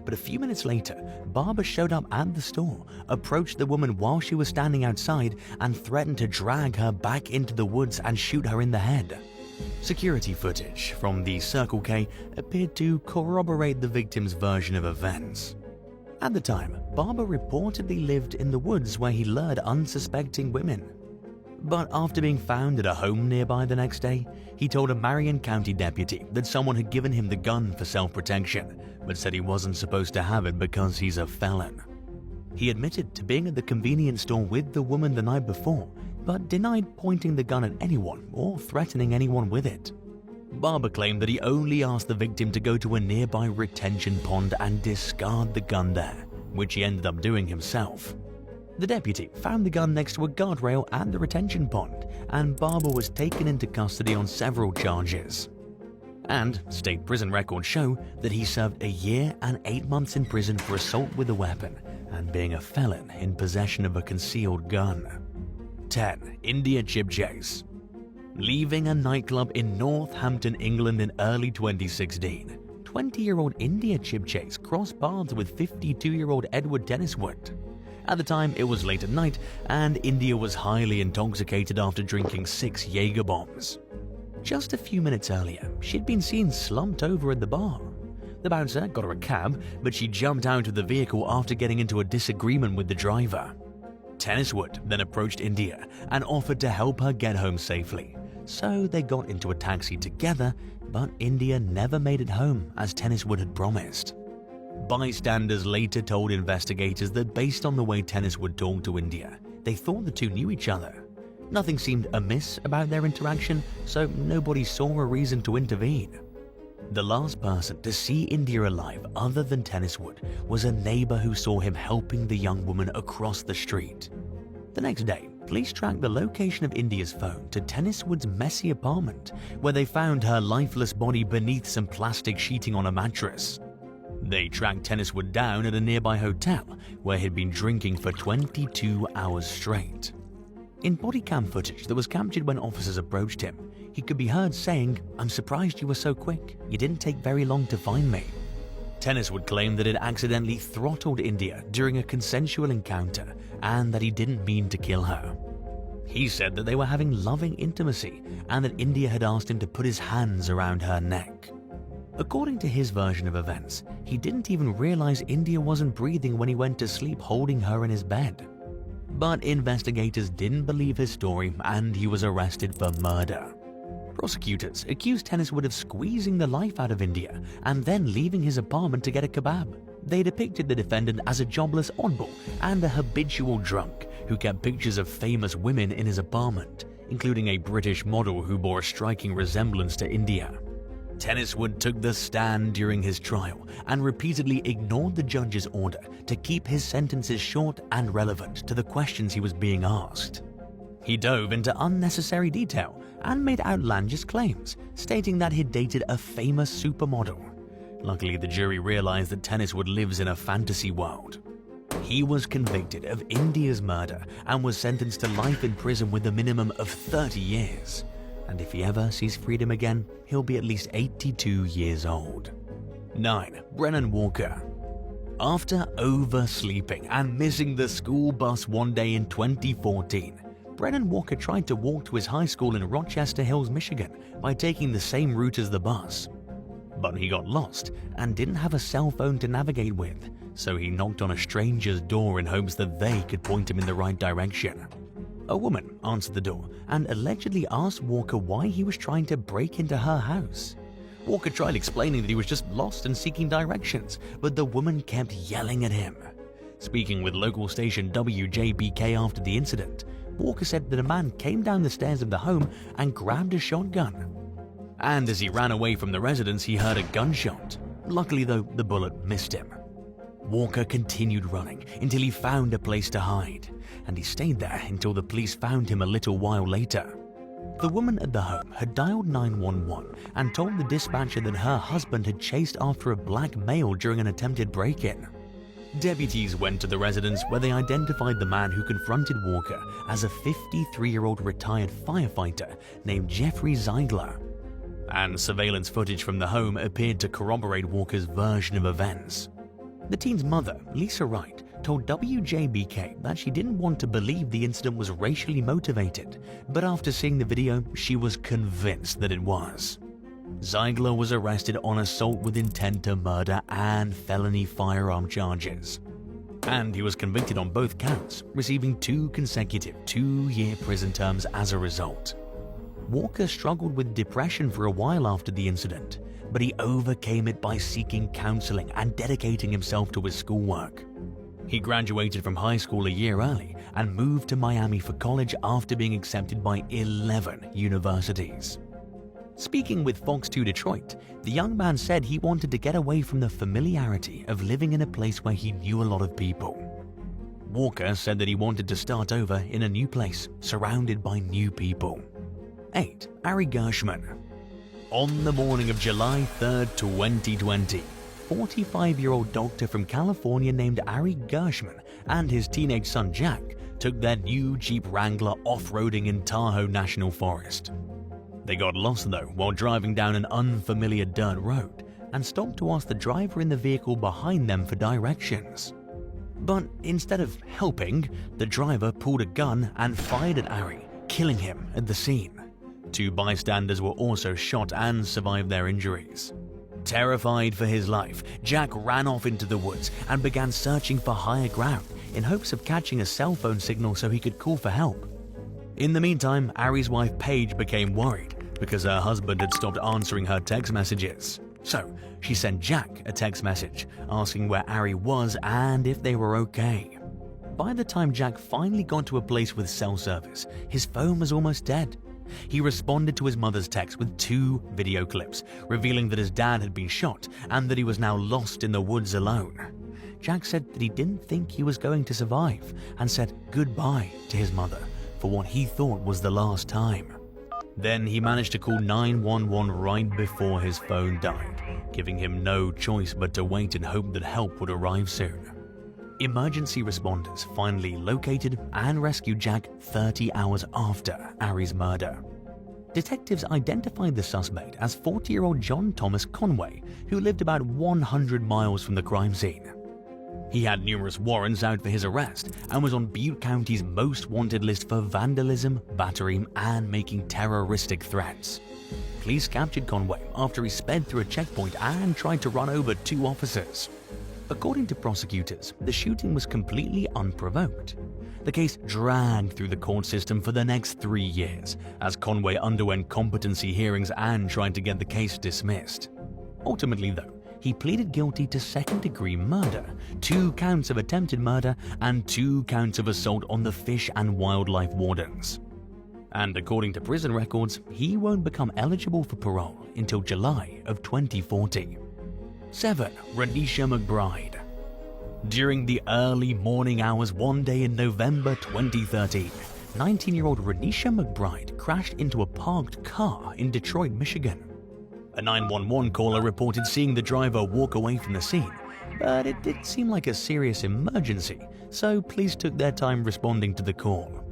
But a few minutes later, Barber showed up at the store, approached the woman while she was standing outside, and threatened to drag her back into the woods and shoot her in the head. Security footage from the Circle K appeared to corroborate the victim's version of events. At the time, Barber reportedly lived in the woods where he lured unsuspecting women. But after being found at a home nearby the next day, he told a Marion County deputy that someone had given him the gun for self-protection, but said he wasn't supposed to have it because he's a felon. He admitted to being at the convenience store with the woman the night before, but denied pointing the gun at anyone or threatening anyone with it. Barber claimed that he only asked the victim to go to a nearby retention pond and discard the gun there, which he ended up doing himself. The deputy found the gun next to a guardrail at the retention pond, and Barber was taken into custody on several charges. And state prison records show that he served 1 year and 8 months in prison for assault with a weapon and being a felon in possession of a concealed gun. 10. India Chip Chase. Leaving a nightclub in Northampton, England in early 2016, 20-year-old India Chip Chase crossed paths with 52-year-old Edward Tenniswood. At the time, it was late at night, and India was highly intoxicated after drinking 6 Jaeger bombs. Just a few minutes earlier, she'd been seen slumped over at the bar. The bouncer got her a cab, but she jumped out of the vehicle after getting into a disagreement with the driver. Tenniswood then approached India and offered to help her get home safely. So they got into a taxi together, but India never made it home as Tenniswood had promised. Bystanders later told investigators that based on the way Tenniswood talked to India, they thought the two knew each other. Nothing seemed amiss about their interaction, so nobody saw a reason to intervene. The last person to see India alive other than Tenniswood was a neighbor who saw him helping the young woman across the street. The next day, police tracked the location of India's phone to Tenniswood's messy apartment, where they found her lifeless body beneath some plastic sheeting on a mattress. They tracked Tenniswood down at a nearby hotel, where he'd been drinking for 22 hours straight. In body cam footage that was captured when officers approached him, he could be heard saying, "I'm surprised you were so quick. You didn't take very long to find me." Tenniswood claimed that it accidentally throttled India during a consensual encounter and that he didn't mean to kill her. He said that they were having loving intimacy and that India had asked him to put his hands around her neck. According to his version of events, he didn't even realize India wasn't breathing when he went to sleep holding her in his bed. But investigators didn't believe his story and he was arrested for murder. Prosecutors accused Tenniswood of squeezing the life out of India and then leaving his apartment to get a kebab. They depicted the defendant as a jobless oddball and a habitual drunk who kept pictures of famous women in his apartment, including a British model who bore a striking resemblance to India. Tenniswood took the stand during his trial and repeatedly ignored the judge's order to keep his sentences short and relevant to the questions he was being asked. He dove into unnecessary detail and made outlandish claims, stating that he'd dated a famous supermodel. Luckily, the jury realized that Tenniswood lives in a fantasy world. He was convicted of India's murder and was sentenced to life in prison with a minimum of 30 years. And if he ever sees freedom again, he'll be at least 82 years old. 9. Brennan Walker. After oversleeping and missing the school bus one day in 2014, Brennan Walker tried to walk to his high school in Rochester Hills, Michigan by taking the same route as the bus. But he got lost and didn't have a cell phone to navigate with, so he knocked on a stranger's door in hopes that they could point him in the right direction. A woman answered the door and allegedly asked Walker why he was trying to break into her house. Walker tried explaining that he was just lost and seeking directions, but the woman kept yelling at him. Speaking with local station WJBK after the incident, Walker said that a man came down the stairs of the home and grabbed a shotgun. and as he ran away from the residence he heard a gunshot. Luckily though, the bullet missed him. Walker continued running until he found a place to hide, and he stayed there until the police found him a little while later. The woman at the home had dialed 911 and told the dispatcher that her husband had chased after a black male during an attempted break-in. Deputies went to the residence where they identified the man who confronted Walker as a 53-year-old retired firefighter named Jeffrey Ziegler. And surveillance footage from the home appeared to corroborate Walker's version of events. The teen's mother, Lisa Wright, told WJBK that she didn't want to believe the incident was racially motivated, but after seeing the video, she was convinced that it was. Ziegler was arrested on assault with intent to murder and felony firearm charges. And he was convicted on both counts, receiving 2 consecutive 2-year prison terms as a result. Walker struggled with depression for a while after the incident, but he overcame it by seeking counseling and dedicating himself to his schoolwork. He graduated from high school a year early and moved to Miami for college after being accepted by 11 universities. Speaking with Fox 2 Detroit, the young man said he wanted to get away from the familiarity of living in a place where he knew a lot of people. Walker said that he wanted to start over in a new place, surrounded by new people. 8. Ari Gershman. On the morning of July 3, 2020, 45-year-old doctor from California named Ari Gershman and his teenage son Jack took their new Jeep Wrangler off-roading in Tahoe National Forest. They got lost though while driving down an unfamiliar dirt road and stopped to ask the driver in the vehicle behind them for directions. But instead of helping, the driver pulled a gun and fired at Ari, killing him at the scene. 2 bystanders were also shot and survived their injuries. Terrified for his life, Jack ran off into the woods and began searching for higher ground in hopes of catching a cell phone signal so he could call for help. In the meantime, Ari's wife Paige became worried because her husband had stopped answering her text messages. So she sent Jack a text message asking where Ari was and if they were okay. By the time Jack finally got to a place with cell service, his phone was almost dead. He responded to his mother's text with 2 video clips, revealing that his dad had been shot and that he was now lost in the woods alone. Jack said that he didn't think he was going to survive and said goodbye to his mother for what he thought was the last time. Then he managed to call 911 right before his phone died, giving him no choice but to wait and hope that help would arrive soon. Emergency responders finally located and rescued Jack 30 hours after Ari's murder. Detectives identified the suspect as 40-year-old John Thomas Conway, who lived about 100 miles from the crime scene. He had numerous warrants out for his arrest and was on Butte County's most wanted list for vandalism, battery, and making terroristic threats. Police captured Conway after he sped through a checkpoint and tried to run over 2 officers. According to prosecutors, the shooting was completely unprovoked. The case dragged through the court system for the next 3 years, as Conway underwent competency hearings and tried to get the case dismissed. Ultimately, though, he pleaded guilty to second-degree murder, 2 counts of attempted murder, and 2 counts of assault on the fish and wildlife wardens. And according to prison records, he won't become eligible for parole until July of 2040. 7. Renisha McBride. During the early morning hours one day in November 2013, 19-year-old Renisha McBride crashed into a parked car in Detroit, Michigan. A 911 caller reported seeing the driver walk away from the scene, but it did seem like a serious emergency, so police took their time responding to the call.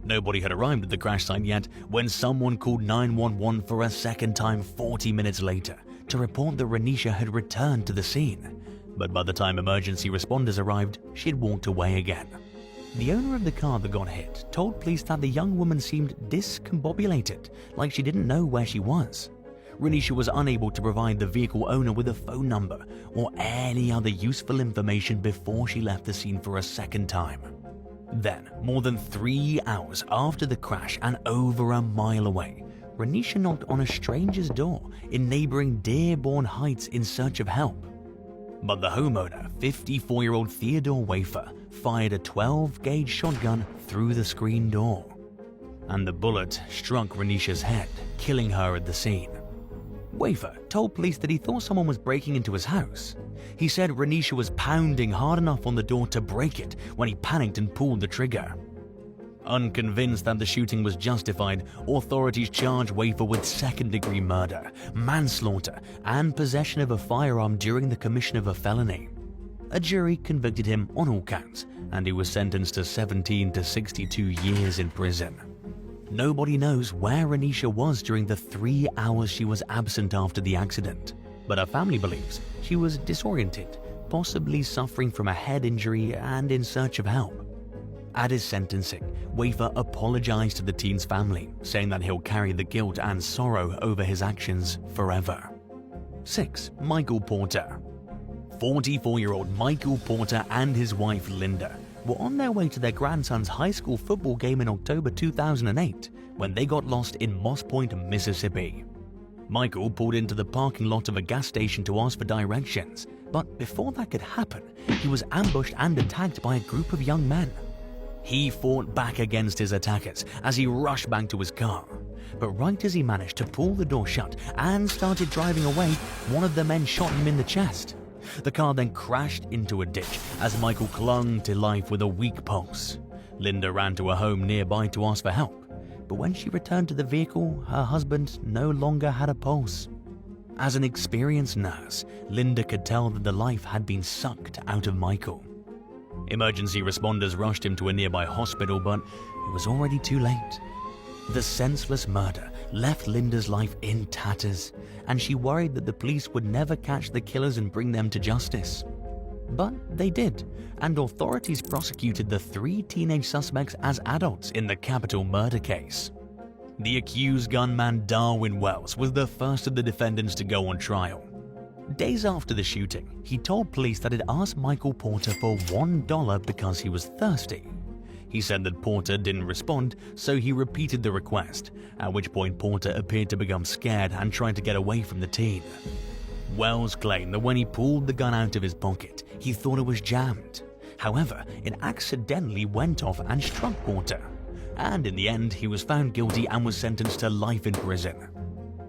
Nobody had arrived at the crash site yet when someone called 911 for a second time 40 minutes later to report that Renisha had returned to the scene. But by the time emergency responders arrived, she'd walked away again. The owner of the car that got hit told police that the young woman seemed discombobulated, like she didn't know where she was. Renisha was unable to provide the vehicle owner with a phone number or any other useful information before she left the scene for a second time. Then, more than 3 hours after the crash and over a mile away, Renisha knocked on a stranger's door in neighboring Dearborn Heights in search of help. But the homeowner, 54-year-old Theodore Wafer, fired a 12-gauge shotgun through the screen door. And the bullet struck Renisha's head, killing her at the scene. Wafer told police that he thought someone was breaking into his house. He said Renisha was pounding hard enough on the door to break it when he panicked and pulled the trigger. Unconvinced that the shooting was justified, authorities charged Wafer with second-degree murder, manslaughter, and possession of a firearm during the commission of a felony. A jury convicted him on all counts, and he was sentenced to 17 to 62 years in prison. Nobody knows where Renisha was during the 3 hours she was absent after the accident, but her family believes she was disoriented, possibly suffering from a head injury and in search of help. At his sentencing, Wafer apologized to the teen's family, saying that he'll carry the guilt and sorrow over his actions forever. 6. Michael Porter. 44-year-old Michael Porter and his wife Linda were on their way to their grandson's high school football game in October 2008 when they got lost in Moss Point, Mississippi. Michael pulled into the parking lot of a gas station to ask for directions, but before that could happen, he was ambushed and attacked by a group of young men. He fought back against his attackers as he rushed back to his car. But right as he managed to pull the door shut and started driving away, one of the men shot him in the chest. The car then crashed into a ditch as Michael clung to life with a weak pulse. Linda ran to a home nearby to ask for help, but when she returned to the vehicle, her husband no longer had a pulse. As an experienced nurse, Linda could tell that the life had been sucked out of Michael. Emergency responders rushed him to a nearby hospital, but it was already too late. The senseless murder left Linda's life in tatters, and she worried that the police would never catch the killers and bring them to justice. But they did, and authorities prosecuted the 3 teenage suspects as adults in the capital murder case. The accused gunman Darwin Wells was the first of the defendants to go on trial. Days after the shooting, he told police that he'd asked Michael Porter for $1 because he was thirsty. He said that Porter didn't respond, so he repeated the request, at which point Porter appeared to become scared and tried to get away from the teen. Wells claimed that when he pulled the gun out of his pocket, he thought it was jammed. However, it accidentally went off and struck Porter. And in the end, he was found guilty and was sentenced to life in prison.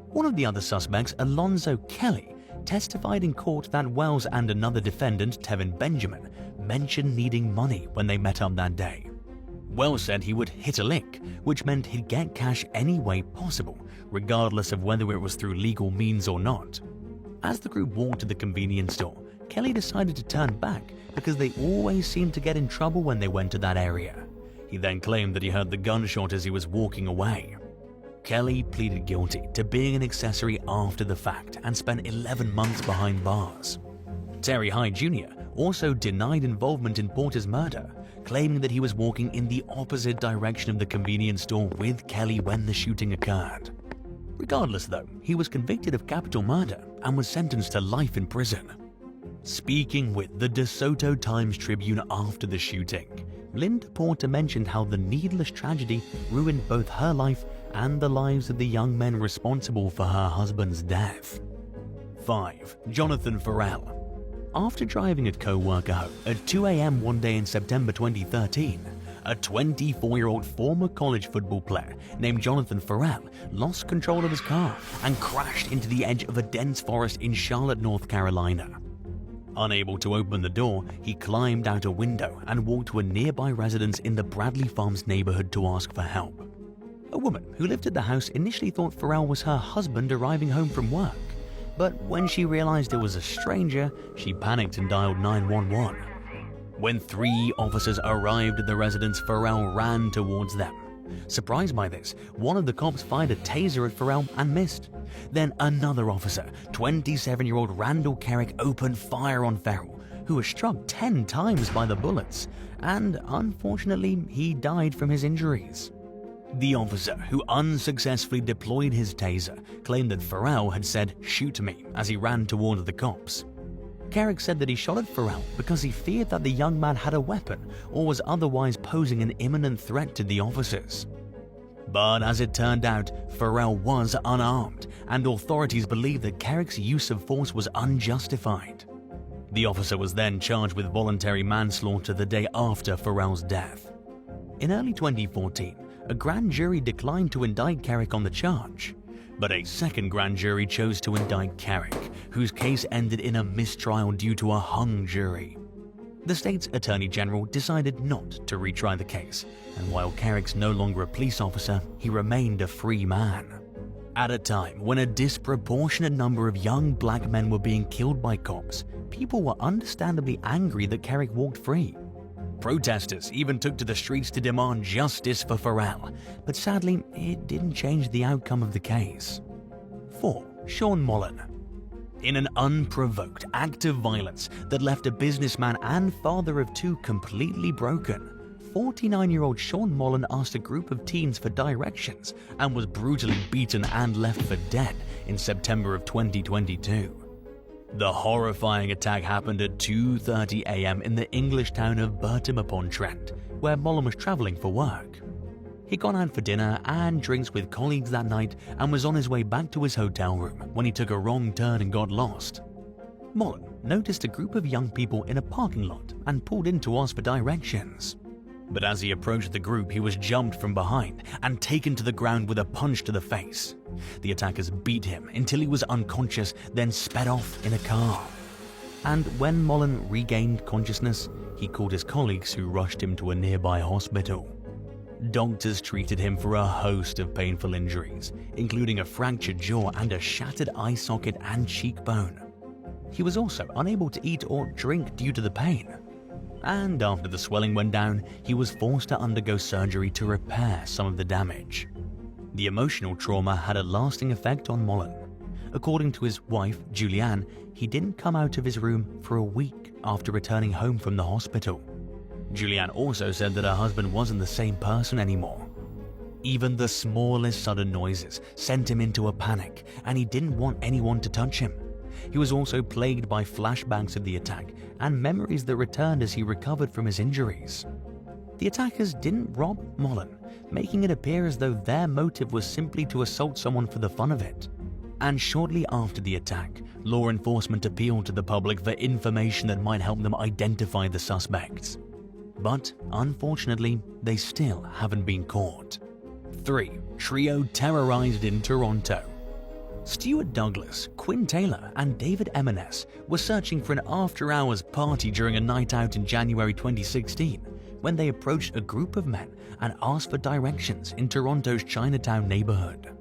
One of the other suspects, Alonzo Kelly, testified in court that Wells and another defendant, Tevin Benjamin, mentioned needing money when they met up that day. Wells said he would hit a lick, which meant he'd get cash any way possible, regardless of whether it was through legal means or not. As the group walked to the convenience store, Kelly decided to turn back because they always seemed to get in trouble when they went to that area. He then claimed that he heard the gunshot as he was walking away. Kelly pleaded guilty to being an accessory after the fact and spent 11 months behind bars. Terry Hyde Jr. also denied involvement in Porter's murder, claiming that he was walking in the opposite direction of the convenience store with Kelly when the shooting occurred. Regardless though, he was convicted of capital murder and was sentenced to life in prison. Speaking with the DeSoto Times-Tribune after the shooting, Linda Porter mentioned how the needless tragedy ruined both her life and the lives of the young men responsible for her husband's death. 5. Jonathan Ferrell. After driving a co-worker home at 2 a.m. one day in September 2013, a 24-year-old former college football player named Jonathan Ferrell lost control of his car and crashed into the edge of a dense forest in Charlotte, North Carolina. Unable to open the door, he climbed out a window and walked to a nearby residence in the Bradley Farms neighborhood to ask for help. A woman who lived at the house initially thought Ferrell was her husband arriving home from work, but when she realized it was a stranger, she panicked and dialed 911. When 3 officers arrived at the residence, Ferrell ran towards them. Surprised by this, one of the cops fired a taser at Ferrell and missed. Then another officer, 27-year-old Randall Kerrick, opened fire on Ferrell, who was struck 10 times by the bullets, and unfortunately, he died from his injuries. The officer, who unsuccessfully deployed his taser, claimed that Ferrell had said, "Shoot me," as he ran toward the cops. Kerrick said that he shot at Ferrell because he feared that the young man had a weapon or was otherwise posing an imminent threat to the officers. But as it turned out, Ferrell was unarmed, and authorities believe that Kerrick's use of force was unjustified. The officer was then charged with voluntary manslaughter the day after Ferrell's death. In early 2014, a grand jury declined to indict Kerrick on the charge. But a second grand jury chose to indict Carrick, whose case ended in a mistrial due to a hung jury. The state's attorney general decided not to retry the case, and while Carrick's no longer a police officer, he remained a free man. At a time when a disproportionate number of young black men were being killed by cops, people were understandably angry that Carrick walked free. Protesters even took to the streets to demand justice for Farrell, but sadly, it didn't change the outcome of the case. 4. Sean Mullen. In an unprovoked act of violence that left a businessman and father of two completely broken, 49-year-old Sean Mullen asked a group of teens for directions and was brutally beaten and left for dead in September of 2022. The horrifying attack happened at 2:30 a.m. in the English town of Burton-upon-Trent, where Mullen was traveling for work. He'd gone out for dinner and drinks with colleagues that night and was on his way back to his hotel room when he took a wrong turn and got lost. Mullen noticed a group of young people in a parking lot and pulled in to ask for directions. But as he approached the group, he was jumped from behind and taken to the ground with a punch to the face. The attackers beat him until he was unconscious, then sped off in a car. And when Mullen regained consciousness, he called his colleagues who rushed him to a nearby hospital. Doctors treated him for a host of painful injuries, including a fractured jaw and a shattered eye socket and cheekbone. He was also unable to eat or drink due to the pain. And after the swelling went down, he was forced to undergo surgery to repair some of the damage. The emotional trauma had a lasting effect on Mullen. According to his wife, Julianne, he didn't come out of his room for a week after returning home from the hospital. Julianne also said that her husband wasn't the same person anymore. Even the smallest sudden noises sent him into a panic, and he didn't want anyone to touch him. He was also plagued by flashbacks of the attack and memories that returned as he recovered from his injuries. The attackers didn't rob Mullen, making it appear as though their motive was simply to assault someone for the fun of it. And shortly after the attack, law enforcement appealed to the public for information that might help them identify the suspects. But unfortunately, they still haven't been caught. 3. Trio terrorized in Toronto. Stuart Douglas, Quinn Taylor, and David M&S were searching for an after-hours party during a night out in January 2016 when they approached a group of men and asked for directions in Toronto's Chinatown neighborhood.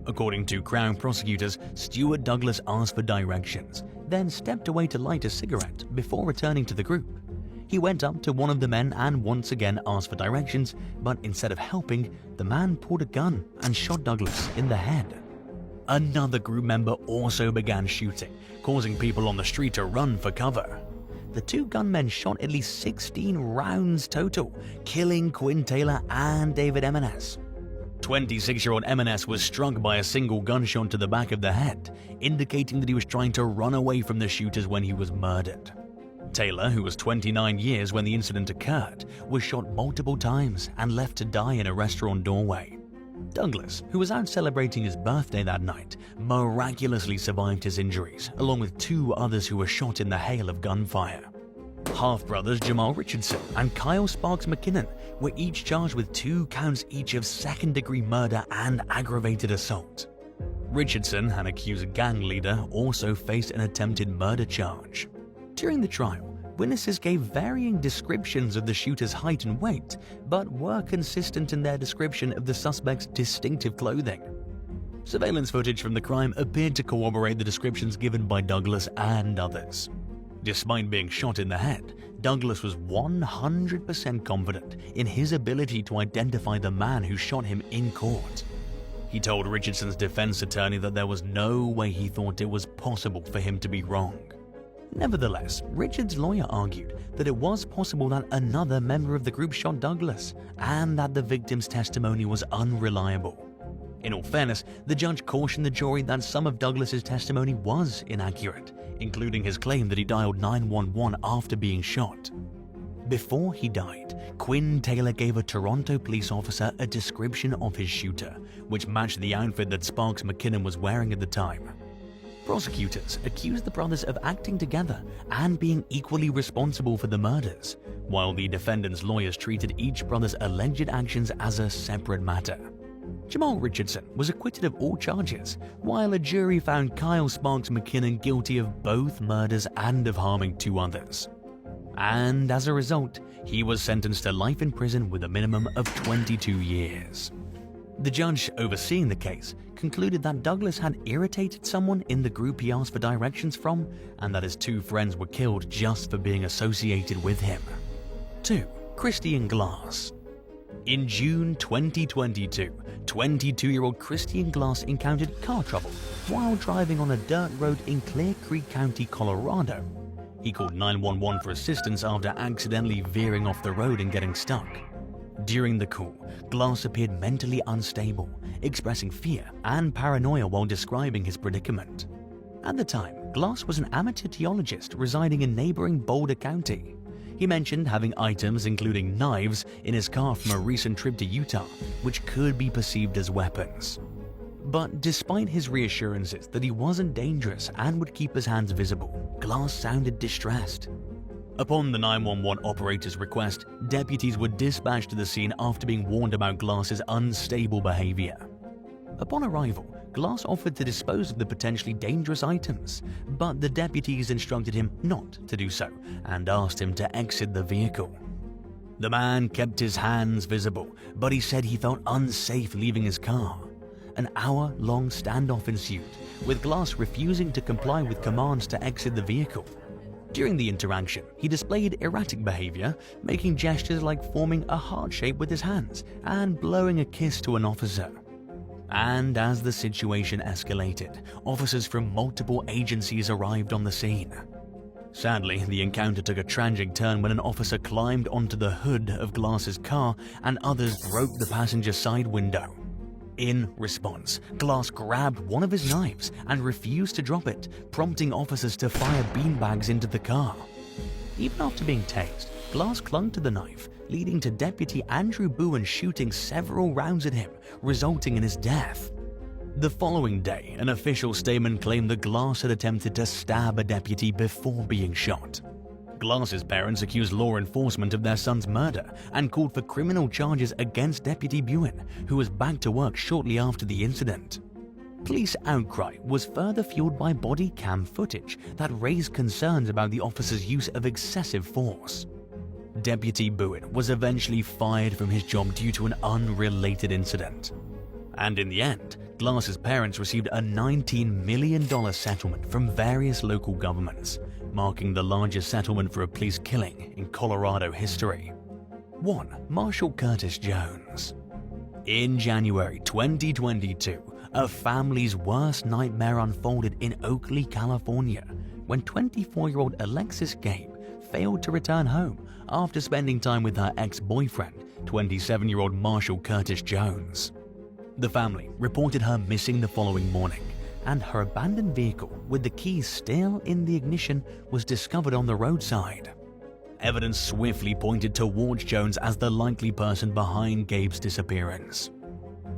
According to Crown prosecutors, Stuart Douglas asked for directions, then stepped away to light a cigarette before returning to the group. He went up to one of the men and once again asked for directions, but instead of helping, the man pulled a gun and shot Douglas in the head. Another group member also began shooting, causing people on the street to run for cover. The two gunmen shot at least 16 rounds total, killing Quinn Taylor and David M&S. 26-year-old M&S was struck by a single gunshot to the back of the head, indicating that he was trying to run away from the shooters when he was murdered. Taylor, who was 29 years when the incident occurred, was shot multiple times and left to die in a restaurant doorway. Douglas, who was out celebrating his birthday that night, miraculously survived his injuries, along with two others who were shot in the hail of gunfire. Half-brothers Jamal Richardson and Kyle Sparks McKinnon were each charged with 2 counts each of second-degree murder and aggravated assault. Richardson, an accused gang leader, also faced an attempted murder charge. During the trial, witnesses gave varying descriptions of the shooter's height and weight, but were consistent in their description of the suspect's distinctive clothing. Surveillance footage from the crime appeared to corroborate the descriptions given by Douglas and others. Despite being shot in the head, Douglas was 100% confident in his ability to identify the man who shot him in court. He told Richardson's defense attorney that there was no way he thought it was possible for him to be wrong. Nevertheless, Richard's lawyer argued that it was possible that another member of the group shot Douglas, and that the victim's testimony was unreliable. In all fairness, the judge cautioned the jury that some of Douglas's testimony was inaccurate, including his claim that he dialed 911 after being shot. Before he died, Quinn Taylor gave a Toronto police officer a description of his shooter, which matched the outfit that Sparks McKinnon was wearing at the time. Prosecutors accused the brothers of acting together and being equally responsible for the murders, while the defendant's lawyers treated each brother's alleged actions as a separate matter. Jamal Richardson was acquitted of all charges, while a jury found Kyle Sparks McKinnon guilty of both murders and of harming 2 others. And as a result, he was sentenced to life in prison with a minimum of 22 years. The judge overseeing the case concluded that Douglas had irritated someone in the group he asked for directions from, and that his 2 friends were killed just for being associated with him. 2. Christian Glass. In June 2022, 22-year-old Christian Glass encountered car trouble while driving on a dirt road in Clear Creek County, Colorado. He called 911 for assistance after accidentally veering off the road and getting stuck. During the call, Glass appeared mentally unstable, expressing fear and paranoia while describing his predicament. At the time, Glass was an amateur geologist residing in neighboring Boulder County. He mentioned having items including knives in his car from a recent trip to Utah, which could be perceived as weapons. But despite his reassurances that he wasn't dangerous and would keep his hands visible, Glass sounded distressed. Upon the 911 operator's request, deputies were dispatched to the scene after being warned about Glass's unstable behavior. Upon arrival, Glass offered to dispose of the potentially dangerous items, but the deputies instructed him not to do so and asked him to exit the vehicle. The man kept his hands visible, but he said he felt unsafe leaving his car. An hour-long standoff ensued, with Glass refusing to comply with commands to exit the vehicle. During the interaction, he displayed erratic behavior, making gestures like forming a heart shape with his hands and blowing a kiss to an officer. And as the situation escalated, officers from multiple agencies arrived on the scene. Sadly, the encounter took a tragic turn when an officer climbed onto the hood of Glass's car and others broke the passenger side window. In response, Glass grabbed one of his knives and refused to drop it, prompting officers to fire beanbags into the car. Even after being tased, Glass clung to the knife, leading to Deputy Andrew Bowen shooting several rounds at him, resulting in his death. The following day, an official statement claimed that Glass had attempted to stab a deputy before being shot. Glass's parents accused law enforcement of their son's murder and called for criminal charges against Deputy Bowen, who was back to work shortly after the incident. Police outcry was further fueled by body cam footage that raised concerns about the officer's use of excessive force. Deputy Bowen was eventually fired from his job due to an unrelated incident. And in the end, Glass's parents received a $19 million settlement from various local governments, marking the largest settlement for a police killing in Colorado history. 1. Marshall Curtis Jones. In January 2022, a family's worst nightmare unfolded in Oakley, California, when 24-year-old Alexis Gabe failed to return home after spending time with her ex-boyfriend, 27-year-old Marshall Curtis Jones. The family reported her missing the following morning, and her abandoned vehicle with the keys still in the ignition was discovered on the roadside. Evidence swiftly pointed towards Jones as the likely person behind Gabe's disappearance.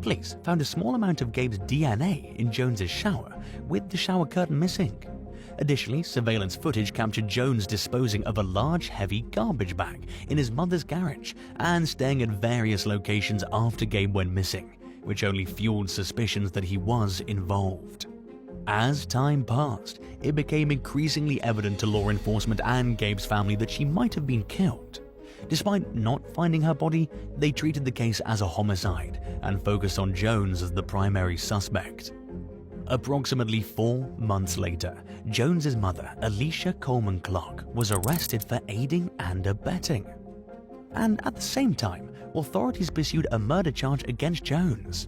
Police found a small amount of Gabe's DNA in Jones's shower, with the shower curtain missing. Additionally, surveillance footage captured Jones disposing of a large, heavy garbage bag in his mother's garage and staying at various locations after Gabe went missing, which only fueled suspicions that he was involved. As time passed, it became increasingly evident to law enforcement and Gabe's family that she might have been killed. Despite not finding her body, they treated the case as a homicide and focused on Jones as the primary suspect. Approximately 4 months later, Jones's mother, Alicia Coleman Clark, was arrested for aiding and abetting. And at the same time, authorities pursued a murder charge against Jones.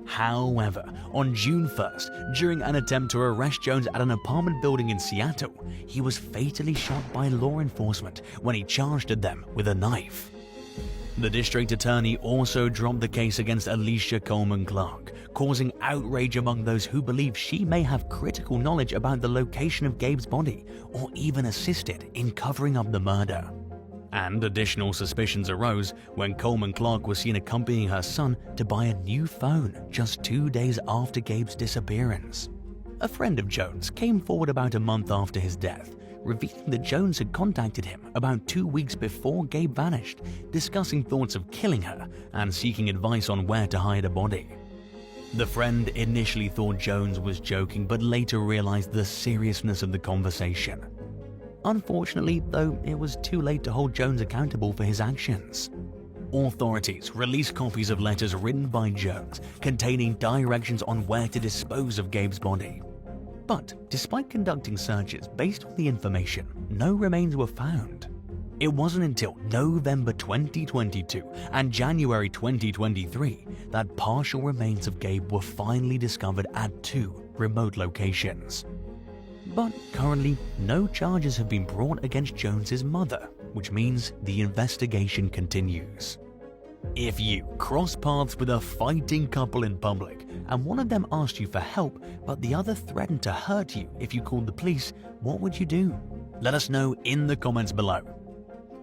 However, on June 1st, during an attempt to arrest Jones at an apartment building in Seattle, he was fatally shot by law enforcement when he charged at them with a knife. The district attorney also dropped the case against Alicia Coleman Clark, causing outrage among those who believe she may have critical knowledge about the location of Gabe's body or even assisted in covering up the murder. And additional suspicions arose when Coleman Clark was seen accompanying her son to buy a new phone just 2 days after Gabe's disappearance. A friend of Jones came forward about a month after his death, revealing that Jones had contacted him about 2 weeks before Gabe vanished, discussing thoughts of killing her and seeking advice on where to hide a body. The friend initially thought Jones was joking, but later realized the seriousness of the conversation. Unfortunately, though, it was too late to hold Jones accountable for his actions. Authorities released copies of letters written by Jones containing directions on where to dispose of Gabe's body. But despite conducting searches based on the information, no remains were found. It wasn't until November 2022 and January 2023 that partial remains of Gabe were finally discovered at 2 remote locations. But currently, no charges have been brought against Jones's mother, which means the investigation continues. If you cross paths with a fighting couple in public and one of them asked you for help but the other threatened to hurt you if you called the police, what would you do? Let us know in the comments below.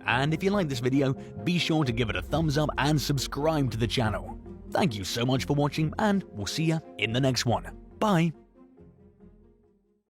And if you like this video, be sure to give it a thumbs up and subscribe to the channel. Thank you so much for watching, and we'll see you in the next one. Bye!